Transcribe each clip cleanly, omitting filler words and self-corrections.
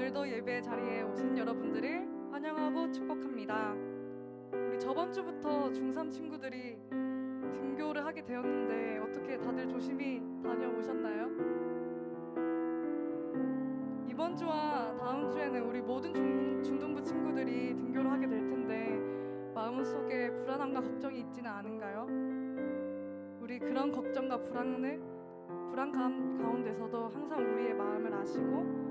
오늘도 예배 자리에 오신 여러분들을 환영하고 축복합니다. 우리 저번 주부터 중3 친구들이 등교를 하게 되었는데 어떻게 다들 조심히 다녀오셨나요? 이번 주와 다음 주에는 우리 모든 중등부 친구들이 등교를 하게 될 텐데 마음속에 불안함과 걱정이 있지는 않은가요? 우리 그런 걱정과 불안 가운데서도 항상 우리의 마음을 아시고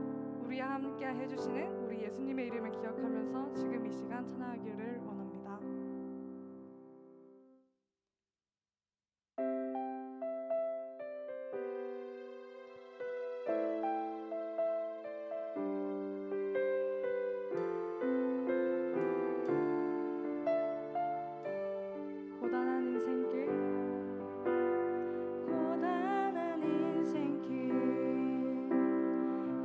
우리와 함께 해주시는 우리 예수님의 이름을 기억하면서 지금 이 시간 찬양하기를 원합니다. 고단한 인생길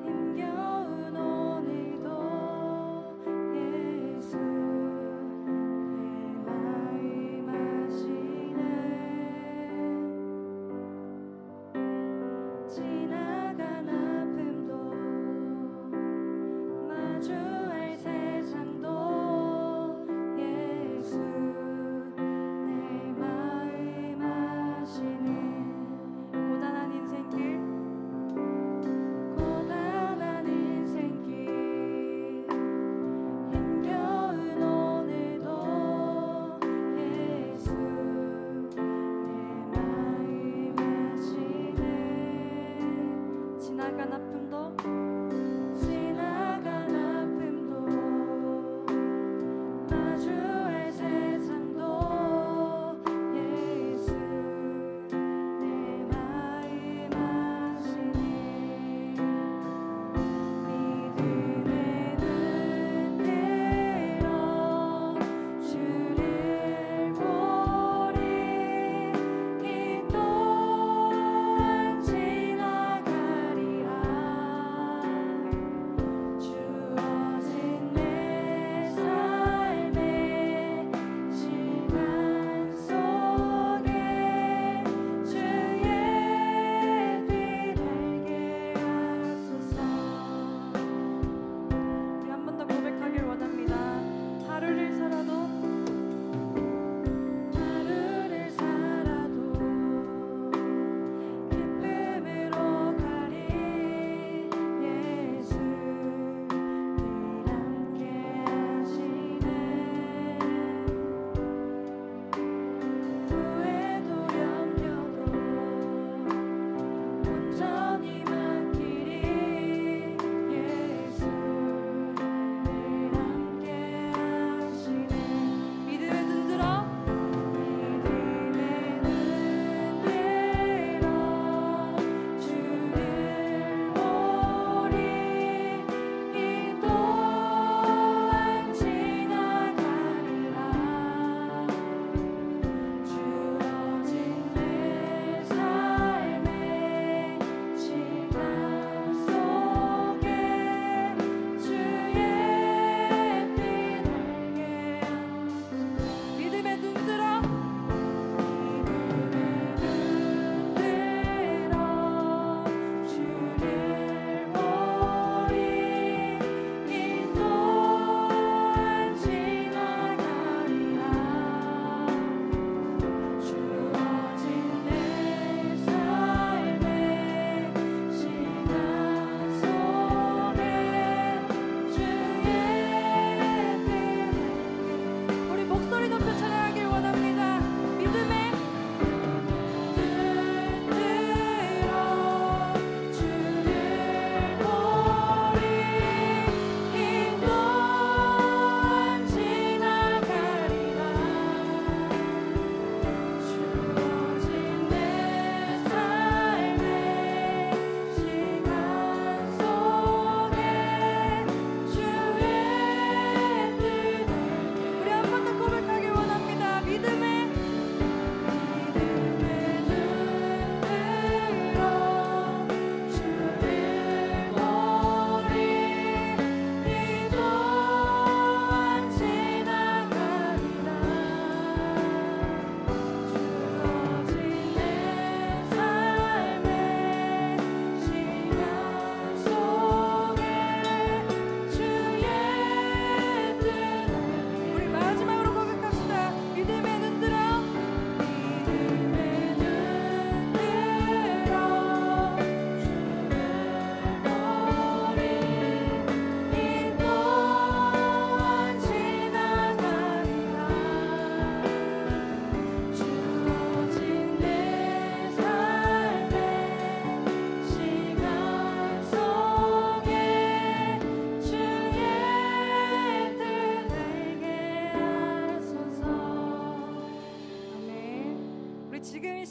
힘겨운 오늘도 예수 내 마음 아시네. 지나간 아픔도 마주할 세상도 예수 내 마음 아시네. 고단한 인생길 힘겨운 오늘도 예수 내 마음 아시네. 지나간 아픔도 마주할 세상도 예수 내 마음 아시네. 믿음의 눈으로 주를 보리. 이 또한 지나가리라.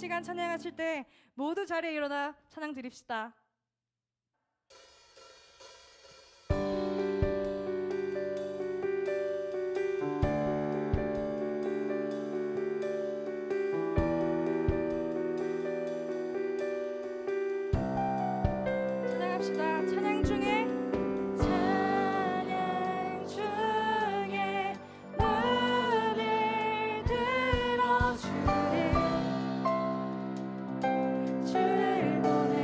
시간 찬양하실 때 모두 자리에 일어나 찬양 드립시다. 찬양합시다. 찬양 중에 눈을 들어주리 주를 보내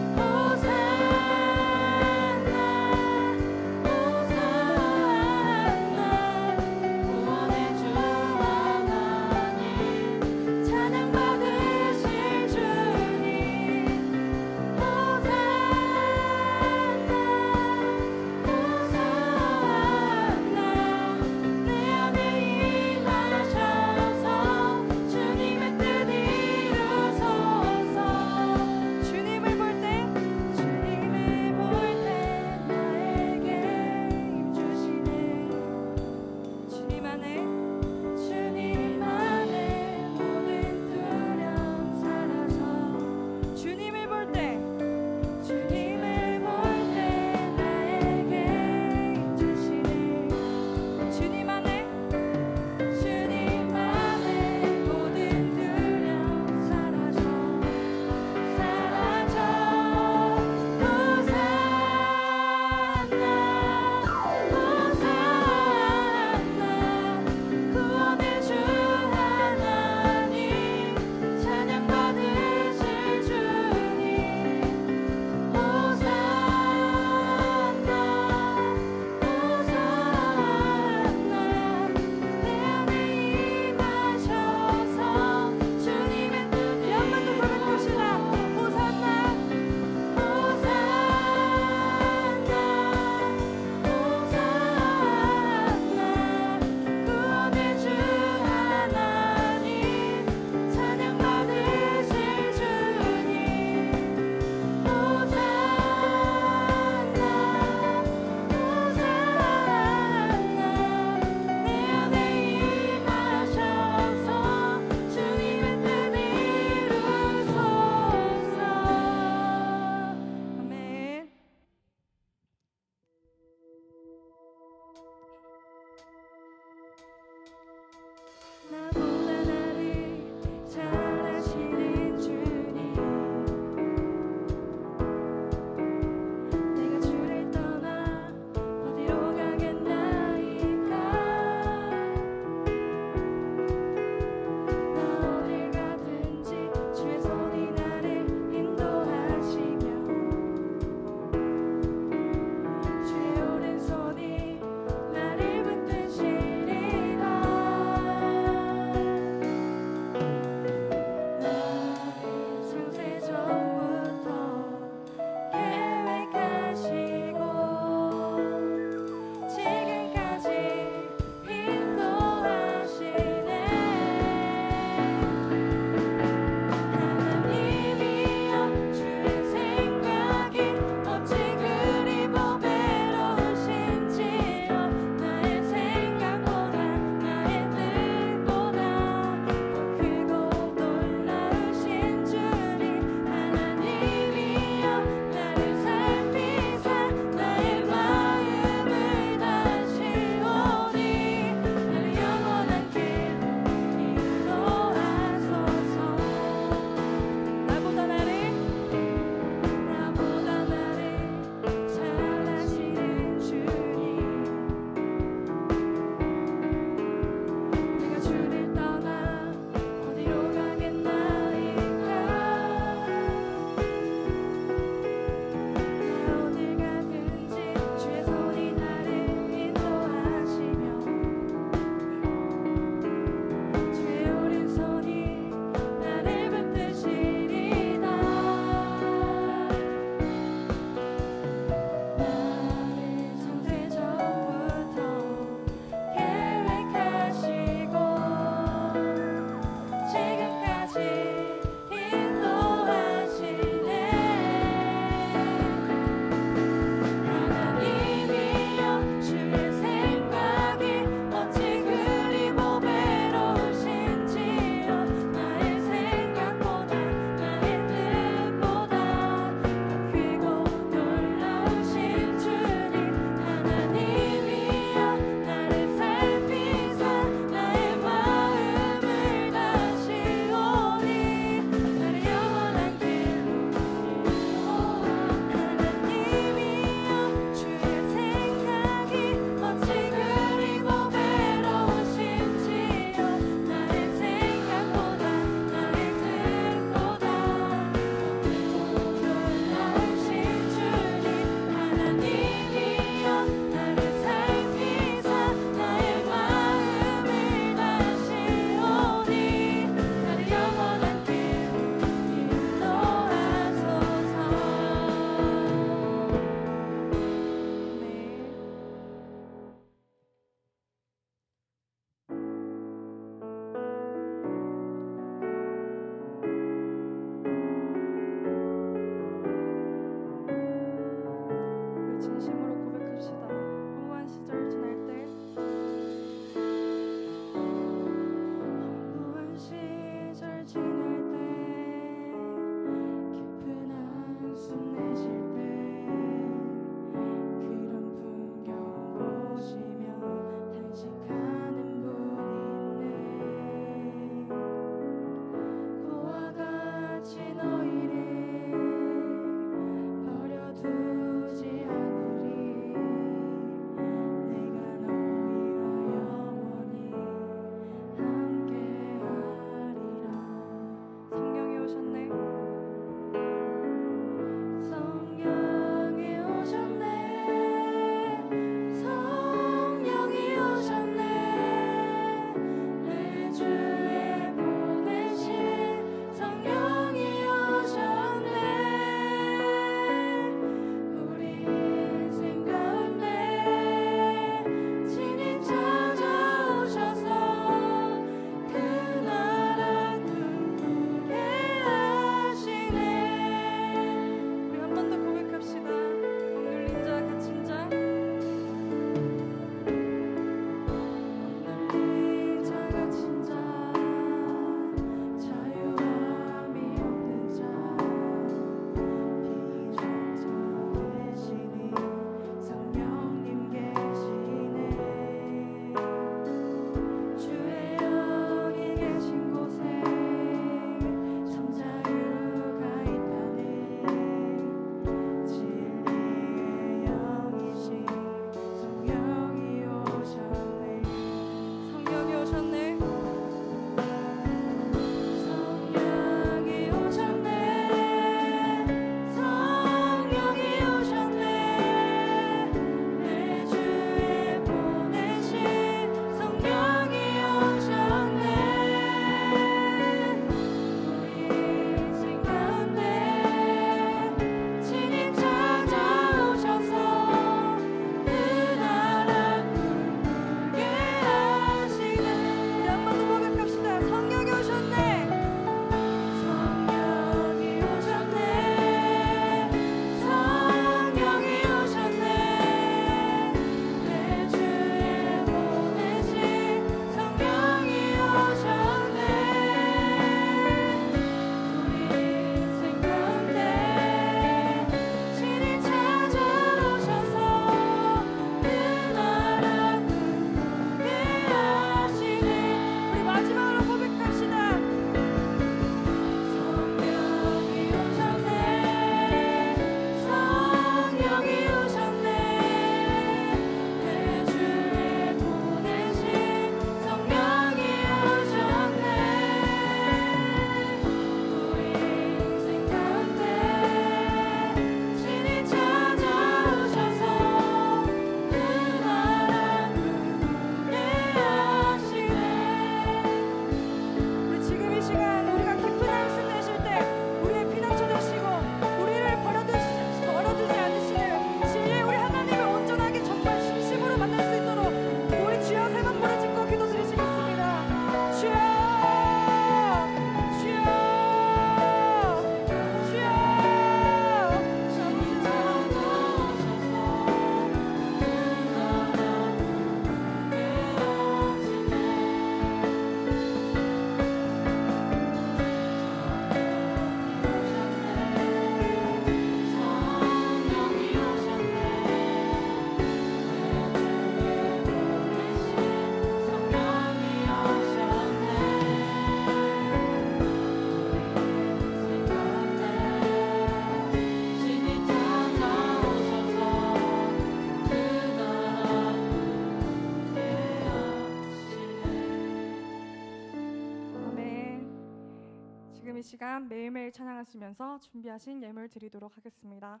시간 매일매일 찬양하시면서 준비하신 예물 드리도록 하겠습니다.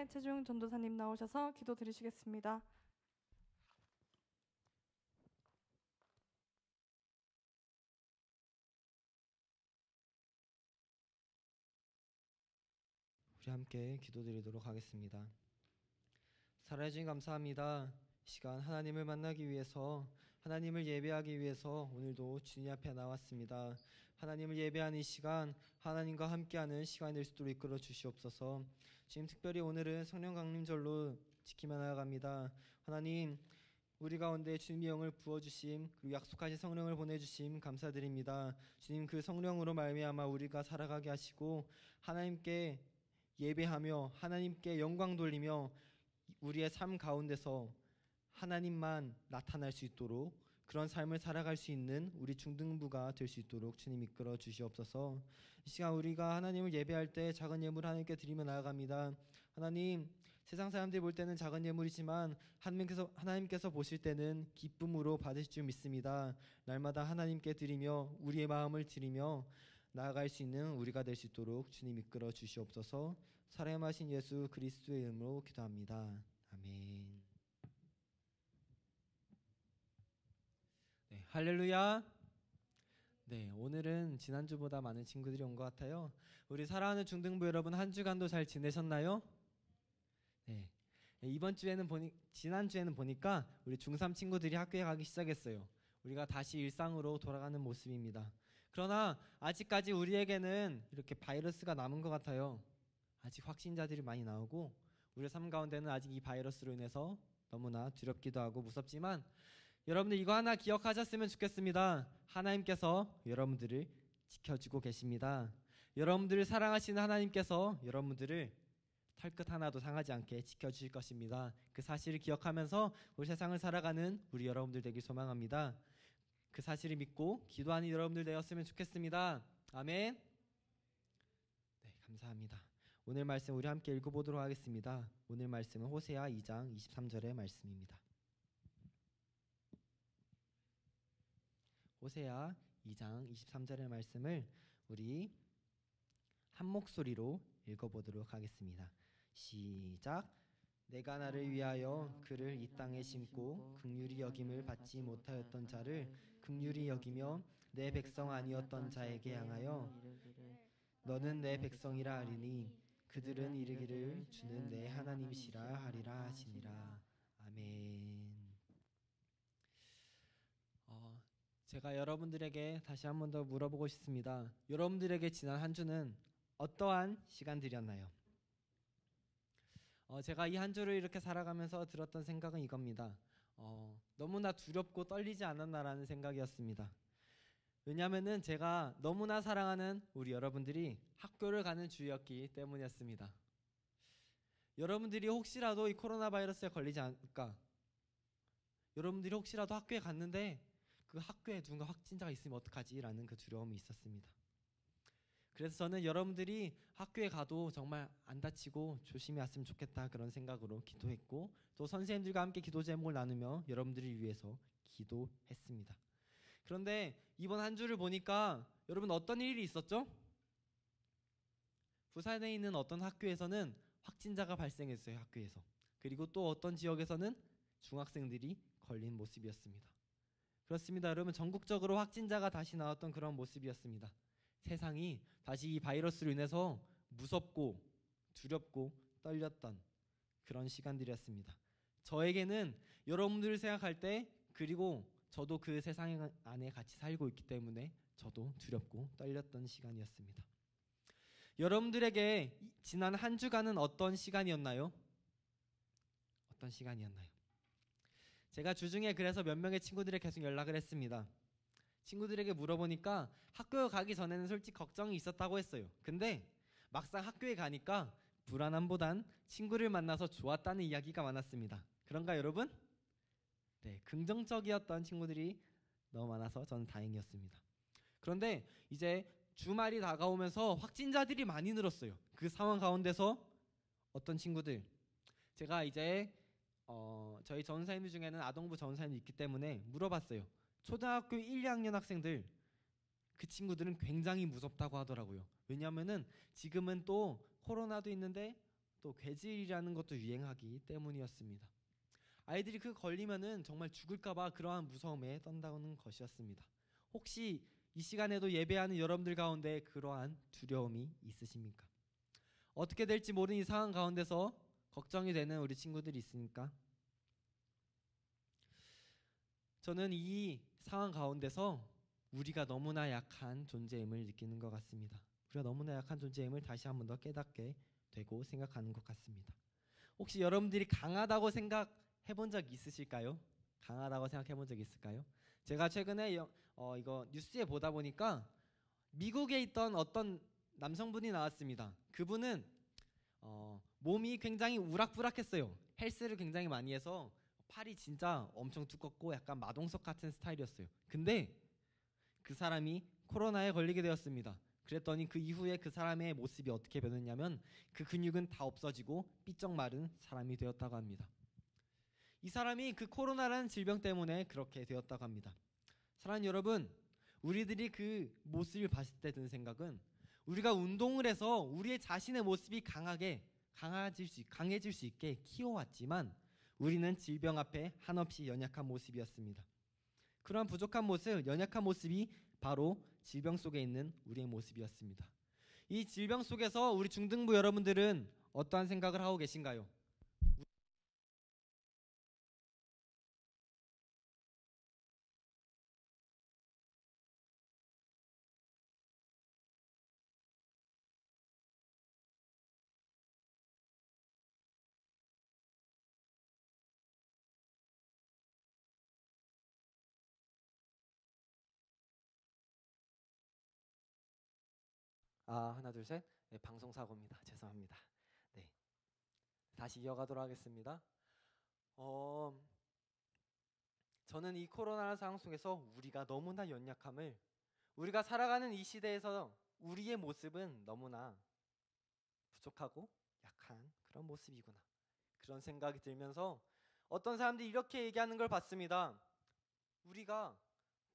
최주영 전도사님 나오셔서 기도 드리시겠습니다. 우리 함께 기도드리도록 하겠습니다. 살아주신 감사합니다. 이 시간 하나님을 만나기 위해서, 하나님을 예배하기 위해서 오늘도 주님 앞에 나왔습니다. 하나님을 예배하는 이 시간, 하나님과 함께하는 시간이 될 수 있도록 이끌어 주시옵소서. 지금 특별히 오늘은 성령 강림절로 지키며 나아갑니다. 하나님, 우리 가운데 주님의 영을 부어주심, 그리고 약속하신 성령을 보내주심 감사드립니다. 주님, 그 성령으로 말미암아 우리가 살아가게 하시고 하나님께 예배하며 하나님께 영광 돌리며 우리의 삶 가운데서 하나님만 나타날 수 있도록, 그런 삶을 살아갈 수 있는 우리 중등부가 될 수 있도록 주님 이끌어 주시옵소서. 이 시간 우리가 하나님을 예배할 때 작은 예물 하나님께 드리며 나아갑니다. 하나님, 세상 사람들이 볼 때는 작은 예물이지만 하나님께서 보실 때는 기쁨으로 받으실 줄 믿습니다. 날마다 하나님께 드리며 우리의 마음을 드리며 나아갈 수 있는 우리가 될 수 있도록 주님 이끌어 주시옵소서. 사랑하신 예수 그리스도의 이름으로 기도합니다. 아멘. 네, 할렐루야. 네, 오늘은 지난주보다 많은 친구들이 온 것 같아요. 우리 사랑하는 중등부 여러분, 한 주간도 잘 지내셨나요? 네, 지난주에는 보니까 우리 중3 친구들이 학교에 가기 시작했어요. 우리가 다시 일상으로 돌아가는 모습입니다. 그러나 아직까지 우리에게는 이렇게 바이러스가 남은 것 같아요. 아직 확진자들이 많이 나오고 우리의 삶 가운데는 아직 이 바이러스로 인해서 너무나 두렵기도 하고 무섭지만, 여러분들 이거 하나 기억하셨으면 좋겠습니다. 하나님께서 여러분들을 지켜주고 계십니다. 여러분들을 사랑하시는 하나님께서 여러분들을 털끝 하나도 상하지 않게 지켜주실 것입니다. 그 사실을 기억하면서 우리 세상을 살아가는 우리 여러분들 되길 소망합니다. 그 사실을 믿고 기도하는 여러분들 되었으면 좋겠습니다. 아멘. 네, 감사합니다. 오늘 말씀 우리 함께 읽어보도록 하겠습니다. 오늘 말씀은 호세아 2장 23절의 말씀입니다. 호세아 2장 23절의 말씀을 우리 한 목소리로 읽어보도록 하겠습니다. 시작. 내가 나를 위하여 그를 이 땅에 심고 긍휼히 여김을 받지 못하였던 자를 긍휼히 여기며 내 백성 아니었던 자에게 향하여 너는 내 백성이라 하리니 그들은 이르기를 주는 내 하나님이시라 하리라 하시니라. 아멘. 아멘. 제가 여러분들에게 다시 한 번 더 물어보고 싶습니다. 여러분들에게 지난 한 주는 어떠한 시간들이었나요? 제가 이 한 주를 이렇게 살아가면서 들었던 생각은 이겁니다. 너무나 두렵고 떨리지 않았나라는 생각이었습니다. 왜냐하면은 제가 너무나 사랑하는 우리 여러분들이 학교를 가는 주였기 때문이었습니다. 여러분들이 혹시라도 이 코로나 바이러스에 걸리지 않을까? 여러분들이 혹시라도 학교에 갔는데 그 학교에 누군가 확진자가 있으면 어떡하지? 라는 그 두려움이 있었습니다. 그래서 저는 여러분들이 학교에 가도 정말 안 다치고 조심히 왔으면 좋겠다 그런 생각으로 기도했고, 또 선생님들과 함께 기도 제목을 나누며 여러분들을 위해서 기도했습니다. 그런데 이번 한 주를 보니까 여러분 어떤 일이 있었죠? 부산에 있는 어떤 학교에서는 확진자가 발생했어요. 학교에서. 그리고 또 어떤 지역에서는 중학생들이 걸린 모습이었습니다. 그렇습니다. 여러분, 전국적으로 확진자가 다시 나왔던 그런 모습이었습니다. 세상이 다시 이 바이러스로 인해서 무섭고 두렵고 떨렸던 그런 시간들이었습니다. 저에게는 여러분들을 생각할 때, 그리고 저도 그 세상 안에 같이 살고 있기 때문에 저도 두렵고 떨렸던 시간이었습니다. 여러분들에게 지난 한 주간은 어떤 시간이었나요? 어떤 시간이었나요? 제가 주중에 그래서 몇 명의 친구들에게 계속 연락을 했습니다. 친구들에게 물어보니까 학교에 가기 전에는 솔직히 걱정이 있었다고 했어요. 근데 막상 학교에 가니까 불안함보단 친구를 만나서 좋았다는 이야기가 많았습니다. 그런가 여러분? 네, 긍정적이었던 친구들이 너무 많아서 저는 다행이었습니다. 그런데 이제 주말이 다가오면서 확진자들이 많이 늘었어요. 그 상황 가운데서 어떤 친구들, 제가 이제 저희 전사님들 중에는 아동부 전사님이 있기 때문에 물어봤어요. 초등학교 1, 2학년 학생들, 그 친구들은 굉장히 무섭다고 하더라고요. 왜냐하면은 지금은 또 코로나도 있는데 또 괴질이라는 것도 유행하기 때문이었습니다. 아이들이 그 걸리면은 정말 죽을까봐 그러한 무서움에 떤다는 것이었습니다. 혹시 이 시간에도 예배하는 여러분들 가운데 그러한 두려움이 있으십니까? 어떻게 될지 모르는 이 상황 가운데서 걱정이 되는 우리 친구들이 있으니까, 저는 이 상황 가운데서 우리가 너무나 약한 존재임을 느끼는 것 같습니다. 우리가 너무나 약한 존재임을 다시 한 번 더 깨닫게 되고 생각하는 것 같습니다. 혹시 여러분들이 강하다고 생각해 본 적 있으실까요? 강하다고 생각해 본 적 있을까요? 제가 최근에 이거 뉴스에 보다 보니까 미국에 있던 어떤 남성분이 나왔습니다. 그분은 몸이 굉장히 우락부락했어요. 헬스를 굉장히 많이 해서 팔이 진짜 엄청 두껍고 약간 마동석 같은 스타일이었어요. 근데 그 사람이 코로나에 걸리게 되었습니다. 그랬더니 그 이후에 그 사람의 모습이 어떻게 변했냐면 그 근육은 다 없어지고 삐쩍 마른 사람이 되었다고 합니다. 이 사람이 그 코로나라는 질병 때문에 그렇게 되었다고 합니다. 사랑하는 여러분, 우리들이 그 모습을 봤을 때 드는 생각은, 우리가 운동을 해서 우리의 자신의 모습이 강해질 수 있게 키워왔지만 우리는 질병 앞에 한없이 연약한 모습이었습니다. 그러한 부족한 모습, 연약한 모습이 바로 질병 속에 있는 우리의 모습이었습니다. 이 질병 속에서 우리 중등부 여러분들은 어떠한 생각을 하고 계신가요? 하나 둘 셋. 네, 방송 사고입니다. 죄송합니다. 네, 다시 이어가도록 하겠습니다. 저는 이 코로나 상황 속에서 우리가 너무나 연약함을, 우리가 살아가는 이 시대에서 우리의 모습은 너무나 부족하고 약한 그런 모습이구나, 그런 생각이 들면서 어떤 사람들이 이렇게 얘기하는 걸 봤습니다. 우리가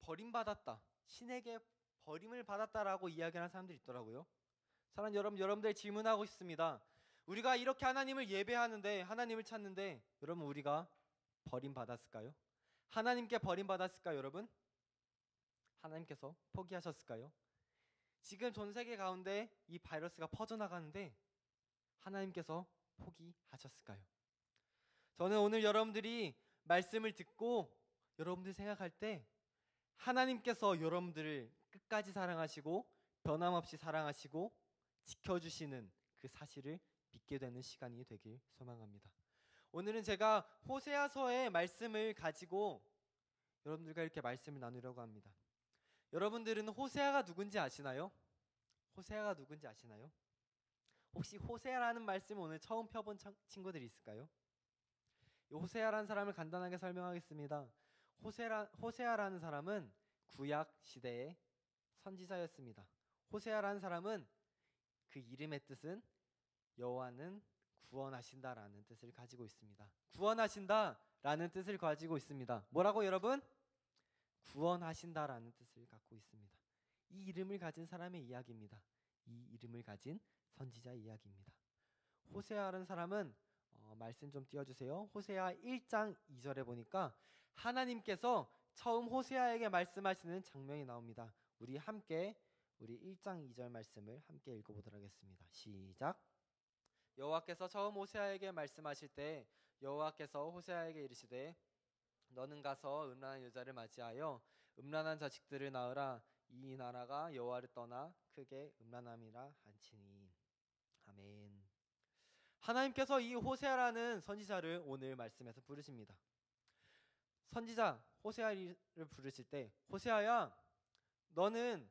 버림받았다, 신에게 버림을 받았다라고 이야기하는 사람들이 있더라고요. 사랑하는 여러분, 여러분들 질문하고 싶습니다. 우리가 이렇게 하나님을 예배하는데, 하나님을 찾는데, 여러분 우리가 버림받았을까요? 하나님께 버림받았을까요? 여러분, 하나님께서 포기하셨을까요? 지금 전 세계 가운데 이 바이러스가 퍼져나가는데 하나님께서 포기하셨을까요? 저는 오늘 여러분들이 말씀을 듣고 여러분들 생각할 때 하나님께서 여러분들을 끝까지 사랑하시고 변함없이 사랑하시고 지켜주시는 그 사실을 믿게 되는 시간이 되길 소망합니다. 오늘은 제가 호세아서의 말씀을 가지고 여러분들과 이렇게 말씀을 나누려고 합니다. 여러분들은 호세아가 누군지 아시나요? 호세아가 누군지 아시나요? 혹시 호세아라는 말씀을 오늘 처음 펴본 친구들이 있을까요? 이 호세아라는 사람을 간단하게 설명하겠습니다. 호세아라는 사람은 구약 시대의 선지자였습니다. 호세아라는 사람은 그 이름의 뜻은 여호와는 구원하신다라는 뜻을 가지고 있습니다. 구원하신다라는 뜻을 가지고 있습니다. 뭐라고 여러분? 구원하신다라는 뜻을 갖고 있습니다. 이 이름을 가진 사람의 이야기입니다. 이 이름을 가진 선지자의 이야기입니다. 호세아라는 사람은 말씀 좀 띄워주세요. 호세아 1장 2절에 보니까 하나님께서 처음 호세아에게 말씀하시는 장면이 나옵니다. 우리 1장 2절 말씀을 함께 읽어보도록 하겠습니다. 시작. 여호와께서 처음 호세아에게 말씀하실 때 여호와께서 호세아에게 이르시되 너는 가서 음란한 여자를 맞이하여 음란한 자식들을 낳으라. 이 나라가 여호와를 떠나 크게 음란함이라 한치니. 아멘. 하나님께서 이 호세아라는 선지자를 오늘 말씀에서 부르십니다. 선지자 호세아를 부르실 때 호세아야 너는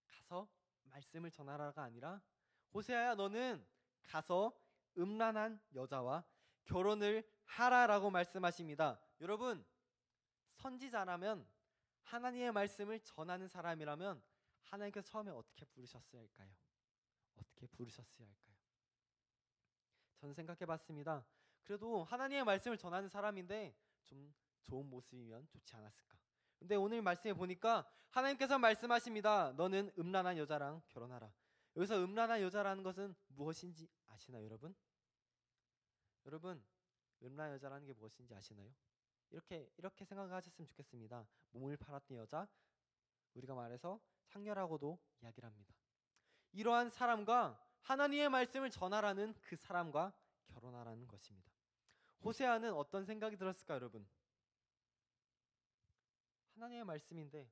가서 말씀을 전하라가 아니라 호세아야 너는 가서 음란한 여자와 결혼을 하라라고 말씀하십니다. 여러분, 선지자라면 하나님의 말씀을 전하는 사람이라면 하나님께서 처음에 어떻게 부르셨어야 할까요? 어떻게 부르셨어야 할까요? 저는 생각해 봤습니다. 그래도 하나님의 말씀을 전하는 사람인데 좀 좋은 모습이면 좋지 않았을까. 근데 오늘 말씀에 보니까 하나님께서 말씀하십니다. 너는 음란한 여자랑 결혼하라. 여기서 음란한 여자라는 것은 무엇인지 아시나요, 여러분? 여러분, 음란한 여자라는 게 무엇인지 아시나요? 이렇게 생각하셨으면 좋겠습니다. 몸을 팔았던 여자, 우리가 말해서 상녀라고도 이야기를 합니다. 이러한 사람과 하나님의 말씀을 전하라는 그 사람과 결혼하라는 것입니다. 호세아는 어떤 생각이 들었을까, 여러분? 하나님의 말씀인데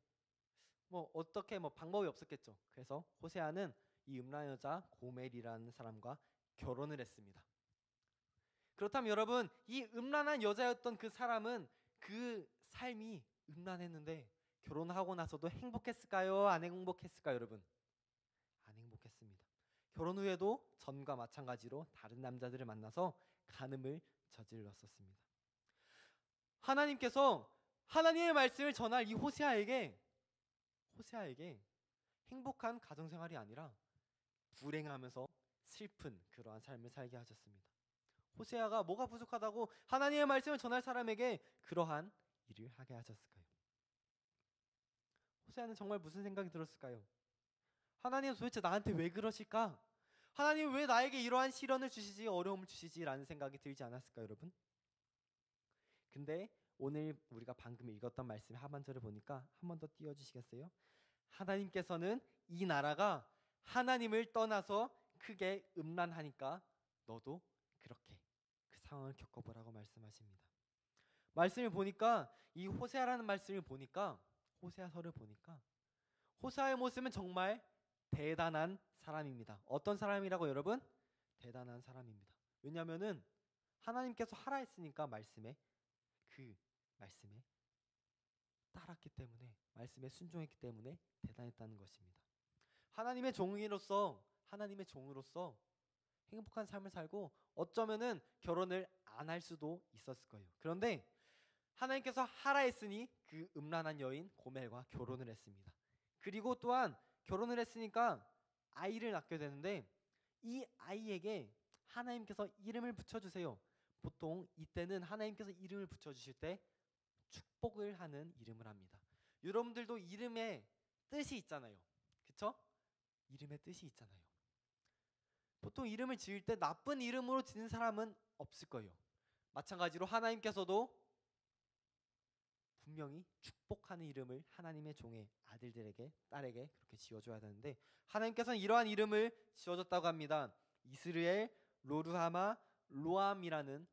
어떻게 방법이 없었겠죠. 그래서 호세아는 이 음란한 여자 고멜이라는 사람과 결혼을 했습니다. 그렇다면 여러분, 이 음란한 여자였던 그 사람은 그 삶이 음란했는데 결혼하고 나서도 행복했을까요? 안 행복했을까요, 여러분? 안 행복했습니다. 결혼 후에도 전과 마찬가지로 다른 남자들을 만나서 간음을 저질렀었습니다. 하나님께서 하나님의 말씀을 전할 이 호세아에게 행복한 가정생활이 아니라 불행하면서 슬픈 그러한 삶을 살게 하셨습니다. 호세아가 뭐가 부족하다고 하나님의 말씀을 전할 사람에게 그러한 일을 하게 하셨을까요? 호세아는 정말 무슨 생각이 들었을까요? 하나님 도대체 나한테 왜 그러실까? 하나님 왜 나에게 이러한 시련을 주시지, 어려움을 주시지? 라는 생각이 들지 않았을까요, 여러분? 근데 오늘 우리가 방금 읽었던 말씀 하반절을 보니까 한 번 더 띄워주시겠어요? 하나님께서는 이 나라가 하나님을 떠나서 크게 음란하니까 너도 그렇게 그 상황을 겪어보라고 말씀하십니다. 말씀을 보니까 이 호세아라는 말씀을 보니까 호세아서를 보니까 호세아의 모습은 정말 대단한 사람입니다. 어떤 사람이라고 여러분? 대단한 사람입니다. 왜냐하면은 하나님께서 하라 했으니까 말씀에 따랐기 때문에, 말씀에 순종했기 때문에 대단했다는 것입니다. 하나님의 종으로서 행복한 삶을 살고 어쩌면은 결혼을 안 할 수도 있었을 거예요. 그런데 하나님께서 하라 했으니 그 음란한 여인 고멜과 결혼을 했습니다. 그리고 또한 결혼을 했으니까 아이를 낳게 되는데 이 아이에게 하나님께서 이름을 붙여주세요. 보통 이때는 하나님께서 이름을 붙여주실 때 축복을 하는 이름을 합니다. 여러분들도 이름에 뜻이 있잖아요. 그쵸? 이름에 뜻이 있잖아요. 보통 이름을 지을 때 나쁜 이름으로 지는 사람은 없을 거예요. 마찬가지로 하나님께서도 분명히 축복하는 이름을 하나님의 종의 아들들에게, 딸에게 그렇게 지어줘야 되는데 하나님께서는 이러한 이름을 지어줬다고 합니다. 이스르엘, 로르하마, 로암이라는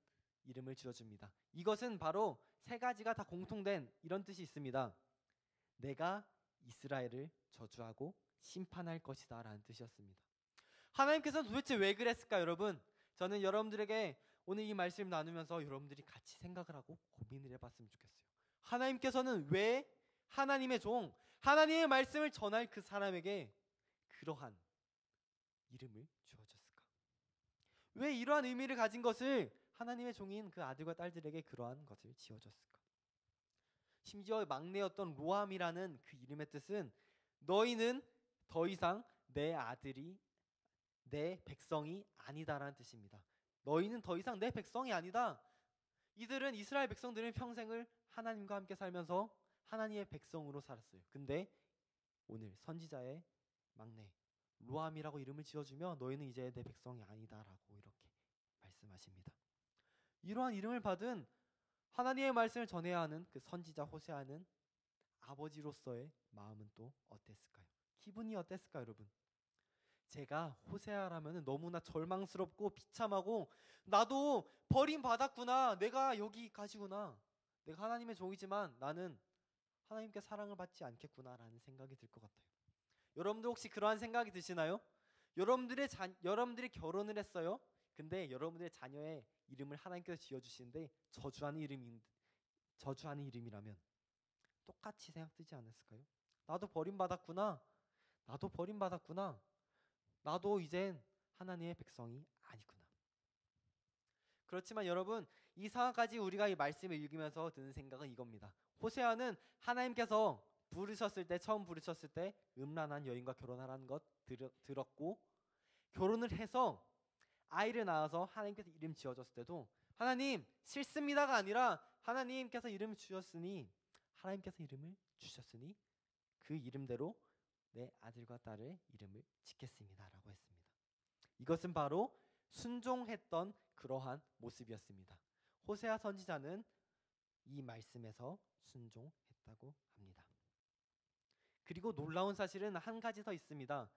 이름을 지어줍니다. 이것은 바로 세 가지가 다 공통된 이런 뜻이 있습니다. 내가 이스라엘을 저주하고 심판할 것이다 라는 뜻이었습니다. 하나님께서는 도대체 왜 그랬을까 여러분? 저는 여러분들에게 오늘 이 말씀을 나누면서 여러분들이 같이 생각을 하고 고민을 해봤으면 좋겠어요. 하나님께서는 왜 하나님의 종, 하나님의 말씀을 전할 그 사람에게 그러한 이름을 주어졌을까? 왜 이러한 의미를 가진 것을 하나님의 종인 그 아들과 딸들에게 그러한 것을 지어줬을까? 심지어 막내였던 로암이라는 그 이름의 뜻은 너희는 더 이상 내 아들이 내 백성이 아니다라는 뜻입니다. 너희는 더 이상 내 백성이 아니다. 이들은 이스라엘 백성들은 평생을 하나님과 함께 살면서 하나님의 백성으로 살았어요. 근데 오늘 선지자의 막내 로암이라고 이름을 지어주며 너희는 이제 내 백성이 아니다라고 이렇게 말씀하십니다. 이러한 이름을 받은 하나님의 말씀을 전해야 하는 그 선지자 호세아는 아버지로서의 마음은 또 어땠을까요? 기분이 어땠을까요, 여러분? 제가 호세아라면 너무나 절망스럽고 비참하고 나도 버림받았구나. 내가 여기까지구나. 내가 하나님의 종이지만 나는 하나님께 사랑을 받지 않겠구나라는 생각이 들 것 같아요. 여러분들 혹시 그러한 생각이 드시나요? 여러분들이 결혼을 했어요. 근데 여러분들의 자녀의 이름을 하나님께서 지어주시는데 저주하는 이름이라면 똑같이 생각 들지 않았을까요? 나도 버림받았구나. 나도 이젠 하나님의 백성이 아니구나. 그렇지만 여러분, 이 상황까지 우리가 이 말씀을 읽으면서 드는 생각은 이겁니다. 호세아는 하나님께서 처음 부르셨을 때 음란한 여인과 결혼하라는 것 들었고, 결혼을 해서 아이를 낳아서 하나님께서 이름 지어줬을 때도 하나님 싫습니다가 아니라 하나님께서 이름을 주셨으니 그 이름대로 내 아들과 딸의 이름을 짓겠습니다라고 했습니다. 이것은 바로 순종했던 그러한 모습이었습니다. 호세아 선지자는 이 말씀에서 순종했다고 합니다. 그리고 놀라운 사실은 한 가지 더 있습니다.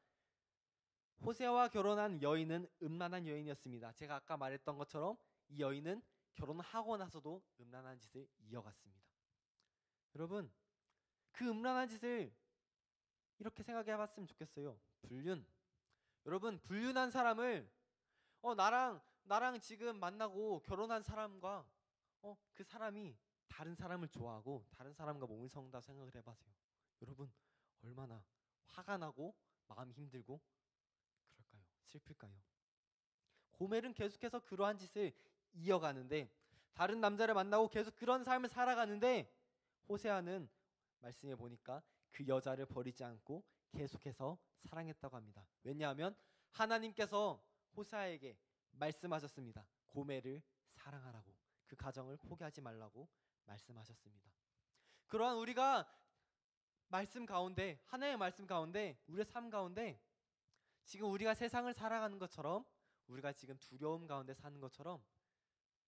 호세아와 결혼한 여인은 음란한 여인이었습니다. 제가 아까 말했던 것처럼 이 여인은 결혼하고 나서도 음란한 짓을 이어갔습니다. 여러분, 그 음란한 짓을 이렇게 생각해봤으면 좋겠어요. 여러분, 불륜한 사람을 나랑 지금 만나고 결혼한 사람과 그 사람이 다른 사람을 좋아하고 다른 사람과 몸을 섞는다 생각을 해봐세요. 여러분, 얼마나 화가 나고 마음이 힘들고 그럴까요? 슬플까요? 고멜은 계속해서 그러한 짓을 이어가는데, 다른 남자를 만나고 계속 그런 삶을 살아가는데, 호세아는 말씀해 보니까 그 여자를 버리지 않고 계속해서 사랑했다고 합니다. 왜냐하면 하나님께서 호세아에게 말씀하셨습니다. 고멜을 사랑하라고, 그 가정을 포기하지 말라고 말씀하셨습니다. 그러한 우리가 하나님의 말씀 가운데, 우리의 삶 가운데 지금 우리가 세상을 살아가는 것처럼, 우리가 지금 두려움 가운데 사는 것처럼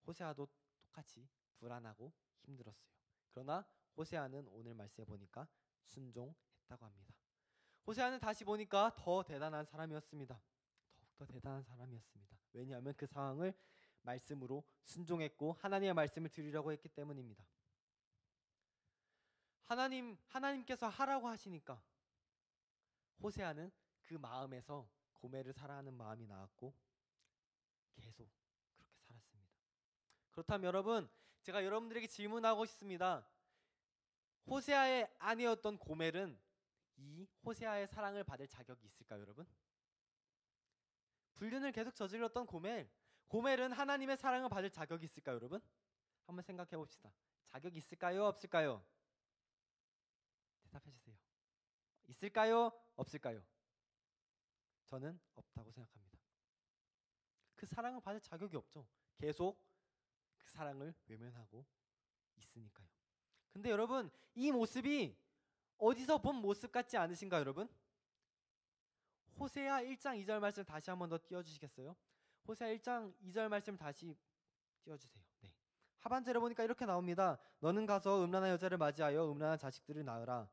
호세아도 똑같이 불안하고 힘들었어요. 그러나 호세아는 오늘 말씀해 보니까 순종했다고 합니다. 호세아는 다시 보니까 더 대단한 사람이었습니다. 더욱더 대단한 사람이었습니다. 왜냐하면 그 상황을 말씀으로 순종했고 하나님의 말씀을 들으려고 했기 때문입니다. 하나님께서 하라고 하시니까 호세아는 그 마음에서 고멜을 사랑하는 마음이 나왔고 계속 그렇게 살았습니다. 그렇다면 여러분, 제가 여러분들에게 질문하고 싶습니다. 호세아의 아내였던 고멜은 이 호세아의 사랑을 받을 자격이 있을까요, 여러분? 불륜을 계속 저질렀던 고멜은 하나님의 사랑을 받을 자격이 있을까요, 여러분? 한번 생각해 봅시다. 자격이 있을까요, 없을까요? 대답해 주세요. 있을까요, 없을까요? 저는 없다고 생각합니다. 그 사랑을 받을 자격이 없죠. 계속 그 사랑을 외면하고 있으니까요. 근데 여러분, 이 모습이 어디서 본 모습 같지 않으신가요, 여러분? 호세아 1장 2절 말씀 다시 한 번 더 띄워주시겠어요? 호세아 1장 2절 말씀 다시 띄워주세요. 네. 하반절에 보니까 이렇게 나옵니다. 너는 가서 음란한 여자를 맞이하여 음란한 자식들을 낳으라.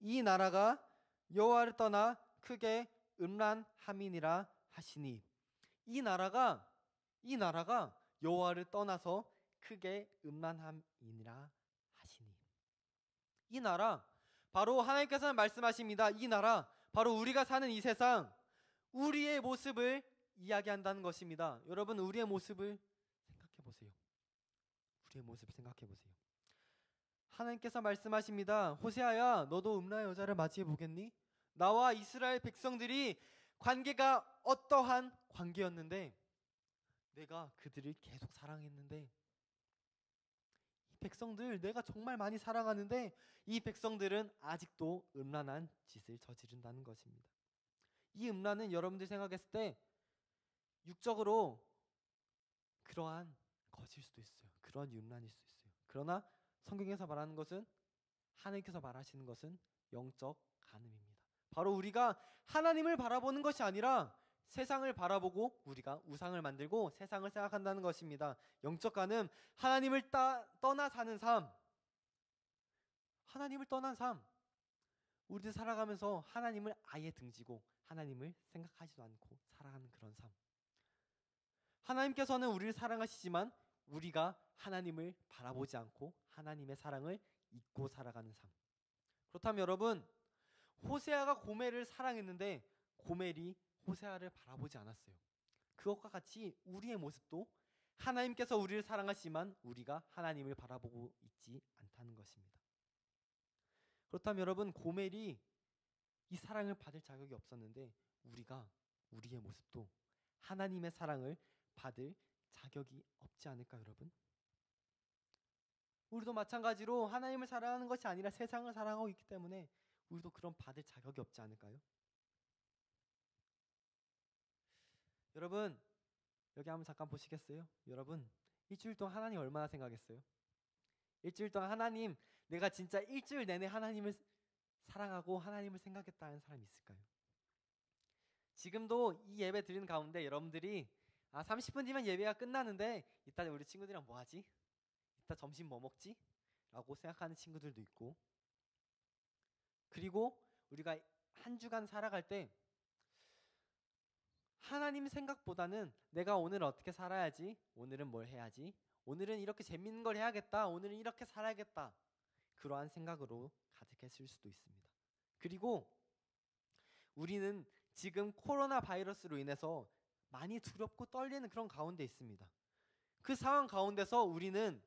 이 나라가 여호와를 떠나 크게 음란함이니라 하시니. 이 나라가 여호와를 떠나서 크게 음란함이니라 하시니. 이 나라 바로 하나님께서는 말씀하십니다. 이 나라 바로 우리가 사는 이 세상, 우리의 모습을 이야기한다는 것입니다. 여러분, 우리의 모습을 생각해 보세요. 우리의 모습을 생각해 보세요. 하나님께서 말씀하십니다. 호세아야, 너도 음란의 여자를 맞이해 보겠니? 나와 이스라엘 백성들이 관계가 어떠한 관계였는데 내가 그들을 계속 사랑했는데, 이 백성들 내가 정말 많이 사랑하는데 이 백성들은 아직도 음란한 짓을 저지른다는 것입니다. 이 음란은 여러분들 생각했을 때 육적으로 그러한 것일 수도 있어요. 그런 음란일 수도 있어요. 그러나 성경에서 말하는 것은, 하나님께서 말하시는 것은 영적 간음입니다. 바로 우리가 하나님을 바라보는 것이 아니라 세상을 바라보고 우리가 우상을 만들고 세상을 생각한다는 것입니다. 영적 간음, 하나님을 떠나 사는 삶, 하나님을 떠난 삶. 우리들 살아가면서 하나님을 아예 등지고 하나님을 생각하지도 않고 살아가는 그런 삶. 하나님께서는 우리를 사랑하시지만 우리가 하나님을 바라보지 않고 하나님의 사랑을 잊고 살아가는 삶. 그렇다면 여러분, 호세아가 고멜을 사랑했는데 고멜이 호세아를 바라보지 않았어요. 그것과 같이 우리의 모습도 하나님께서 우리를 사랑하시지만 우리가 하나님을 바라보고 있지 않다는 것입니다. 그렇다면 여러분, 고멜이 이 사랑을 받을 자격이 없었는데 우리가 우리의 모습도 하나님의 사랑을 받을 자격이 없지 않을까 여러분? 우리도 마찬가지로 하나님을 사랑하는 것이 아니라 세상을 사랑하고 있기 때문에 우리도 그런 받을 자격이 없지 않을까요? 여러분, 여기 한번 잠깐 보시겠어요? 여러분, 일주일 동안 하나님 얼마나 생각했어요? 일주일 동안 하나님, 내가 진짜 일주일 내내 하나님을 사랑하고 하나님을 생각했다는 사람이 있을까요? 지금도 이 예배 드리는 가운데 여러분들이 30분 뒤면 예배가 끝나는데 이따 우리 친구들이랑 뭐 하지? 이따 점심 뭐 먹지? 라고 생각하는 친구들도 있고, 그리고 우리가 한 주간 살아갈 때 하나님 생각보다는 내가 오늘 어떻게 살아야지? 오늘은 뭘 해야지? 오늘은 이렇게 재밌는 걸 해야겠다. 오늘은 이렇게 살아야겠다. 그러한 생각으로 가득했을 수도 있습니다. 그리고 우리는 지금 코로나 바이러스로 인해서 많이 두렵고 떨리는 그런 가운데 있습니다. 그 상황 가운데서 우리는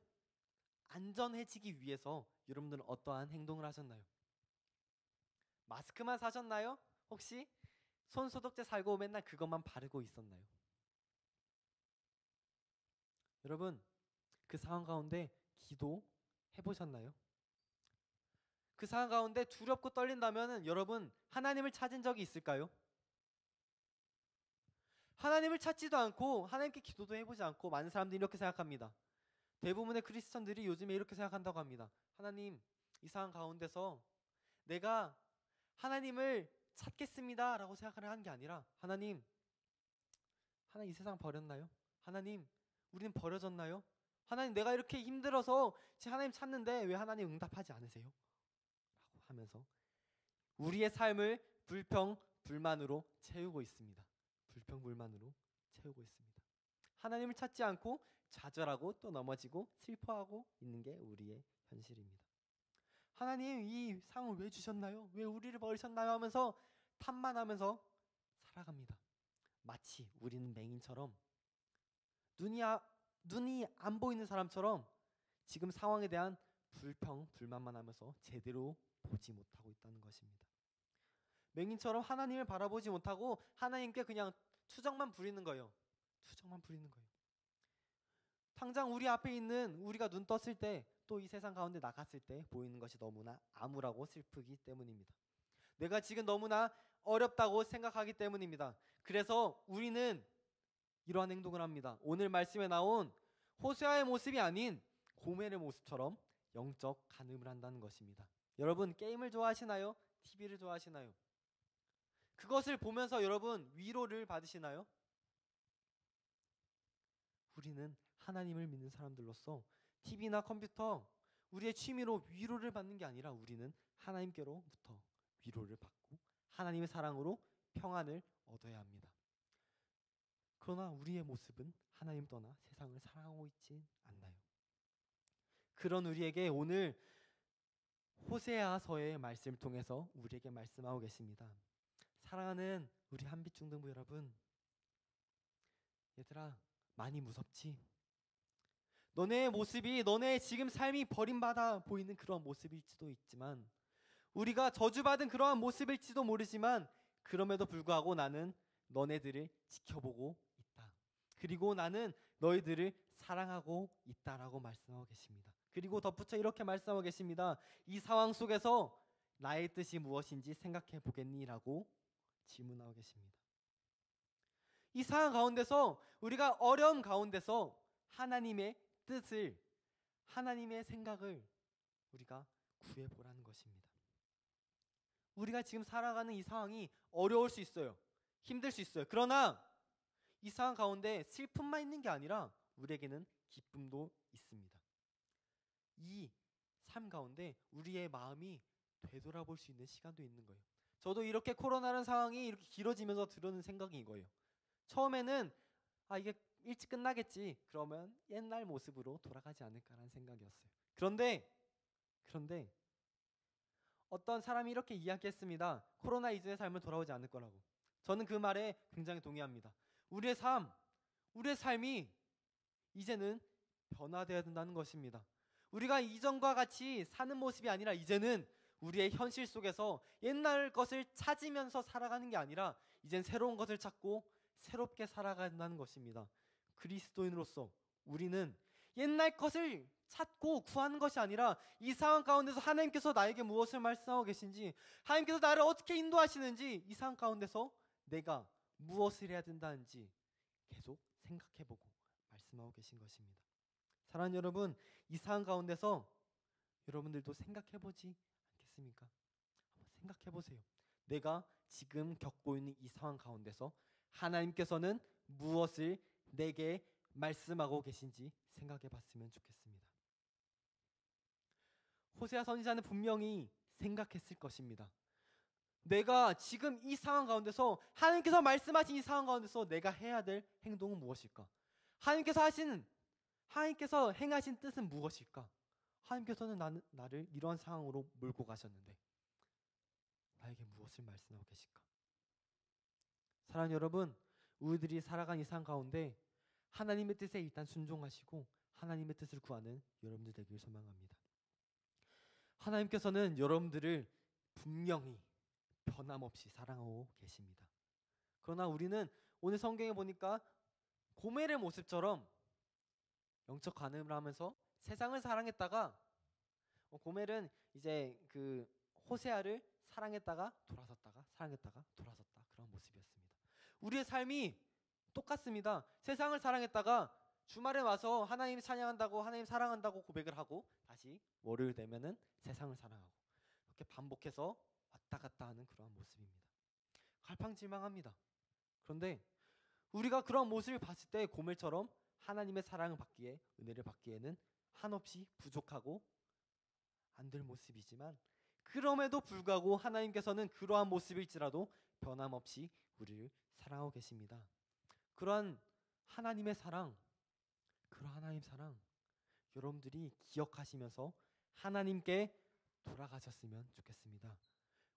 안전해지기 위해서 여러분들은 어떠한 행동을 하셨나요? 마스크만 사셨나요? 혹시 손소독제 살고 맨날 그것만 바르고 있었나요? 여러분, 그 상황 가운데 기도해 보셨나요? 그 상황 가운데 두렵고 떨린다면 여러분, 하나님을 찾은 적이 있을까요? 하나님을 찾지도 않고 하나님께 기도도 해보지 않고 많은 사람들이 이렇게 생각합니다. 대부분의 크리스천들이 요즘에 이렇게 생각한다고 합니다. 하나님, 이 상황 가운데서 내가 하나님을 찾겠습니다 라고 생각을 하는 게 아니라, 하나님 이 세상 버렸나요? 하나님, 우리는 버려졌나요? 하나님, 내가 이렇게 힘들어서 하나님 찾는데 왜 하나님 응답하지 않으세요? 라고 하면서 우리의 삶을 불평, 불만으로 채우고 있습니다. 불평, 불만으로 채우고 있습니다. 하나님을 찾지 않고 좌절하고 또 넘어지고 슬퍼하고 있는 게 우리의 현실입니다. 하나님, 이 상을 왜 주셨나요? 왜 우리를 버리셨나요? 하면서 탓만하면서 살아갑니다. 마치 우리는 맹인처럼 눈이 안 보이는 사람처럼 지금 상황에 대한 불평, 불만만 하면서 제대로 보지 못하고 있다는 것입니다. 맹인처럼 하나님을 바라보지 못하고 하나님께 그냥 투정만 부리는 거예요. 투정만 부리는 거예요. 당장 우리 앞에 있는 우리가 눈 떴을 때, 또 이 세상 가운데 나갔을 때 보이는 것이 너무나 암울하고 슬프기 때문입니다. 내가 지금 너무나 어렵다고 생각하기 때문입니다. 그래서 우리는 이러한 행동을 합니다. 오늘 말씀에 나온 호세아의 모습이 아닌 고멜의 모습처럼 영적 간음을 한다는 것입니다. 여러분, 게임을 좋아하시나요? TV를 좋아하시나요? 그것을 보면서 여러분 위로를 받으시나요? 우리는 하나님을 믿는 사람들로서 TV나 컴퓨터, 우리의 취미로 위로를 받는 게 아니라 우리는 하나님께로부터 위로를 받고 하나님의 사랑으로 평안을 얻어야 합니다. 그러나 우리의 모습은 하나님 떠나 세상을 사랑하고 있지 않나요? 그런 우리에게 오늘 호세아서의 말씀을 통해서 우리에게 말씀하고 계십니다. 사랑하는 우리 한빛 중등부 여러분, 얘들아, 많이 무섭지? 너네의 모습이, 너네의 지금 삶이 버림받아 보이는 그런 모습일지도 있지만, 우리가 저주받은 그러한 모습일지도 모르지만, 그럼에도 불구하고 나는 너네들을 지켜보고 있다. 그리고 나는 너희들을 사랑하고 있다라고 말씀하고 계십니다. 그리고 덧붙여 이렇게 말씀하고 계십니다. 이 상황 속에서 나의 뜻이 무엇인지 생각해 보겠니? 라고 질문하고 계십니다. 이 상황 가운데서, 우리가 어려움 가운데서 하나님의 뜻을, 하나님의 생각을 우리가 구해보라는 것입니다. 우리가 지금 살아가는 이 상황이 어려울 수 있어요. 힘들 수 있어요. 그러나 이 상황 가운데 슬픔만 있는 게 아니라 우리에게는 기쁨도 있습니다. 이 삶 가운데 우리의 마음이 되돌아볼 수 있는 시간도 있는 거예요. 저도 이렇게 코로나라는 상황이 이렇게 길어지면서 들어오는 생각이 이거예요. 처음에는 이게 일찍 끝나겠지, 그러면 옛날 모습으로 돌아가지 않을까라는 생각이었어요. 그런데 어떤 사람이 이렇게 이야기했습니다. 코로나 이전의 삶은 돌아오지 않을 거라고. 저는 그 말에 굉장히 동의합니다. 우리의 삶이 이제는 변화되어야 된다는 것입니다. 우리가 이전과 같이 사는 모습이 아니라 이제는 우리의 현실 속에서 옛날 것을 찾으면서 살아가는 게 아니라 이젠 새로운 것을 찾고 새롭게 살아간다는 것입니다. 그리스도인으로서 우리는 옛날 것을 찾고 구하는 것이 아니라 이 상황 가운데서 하나님께서 나에게 무엇을 말씀하고 계신지, 하나님께서 나를 어떻게 인도하시는지, 이 상황 가운데서 내가 무엇을 해야 된다는지 계속 생각해보고 말씀하고 계신 것입니다. 사랑하는 여러분, 이 상황 가운데서 여러분들도 생각해보지 않겠습니까? 한번 생각해보세요. 내가 지금 겪고 있는 이 상황 가운데서 하나님께서는 무엇을 내게 말씀하고 계신지 생각해봤으면 좋겠습니다. 호세아 선지자는 분명히 생각했을 것입니다. 내가 지금 이 상황 가운데서, 하나님께서 말씀하신 이 상황 가운데서 내가 해야 될 행동은 무엇일까? 하나님께서 행하신 뜻은 무엇일까? 하나님께서는 나를 이러한 상황으로 몰고 가셨는데 나에게 무엇을 말씀하고 계실까? 사랑하는 여러분, 우리들이 살아간 이 상황 가운데 하나님의 뜻에 일단 순종하시고 하나님의 뜻을 구하는 여러분들 되기를 소망합니다. 하나님께서는 여러분들을 분명히 변함없이 사랑하고 계십니다. 그러나 우리는 오늘 성경에 보니까 고멜의 모습처럼 영적 간음을 하면서 세상을 사랑했다가, 고멜은 이제 그 호세아를 사랑했다가 돌아섰다가 사랑했다가 돌아섰다, 그런 모습이었습니다. 우리의 삶이 똑같습니다. 세상을 사랑했다가 주말에 와서 하나님 찬양한다고, 하나님 사랑한다고 고백을 하고 다시 월요일 되면은 세상을 사랑하고, 이렇게 반복해서 왔다 갔다 하는 그러한 모습입니다. 갈팡질망합니다. 그런데 우리가 그런 모습을 봤을 때 고멜처럼 하나님의 사랑을 받기에, 은혜를 받기에는 한없이 부족하고 안 될 모습이지만, 그럼에도 불구하고 하나님께서는 그러한 모습일지라도 변함없이 우리를 사랑하고 계십니다. 그러한 하나님의 사랑, 그러한 하나님 사랑 여러분들이 기억하시면서 하나님께 돌아가셨으면 좋겠습니다.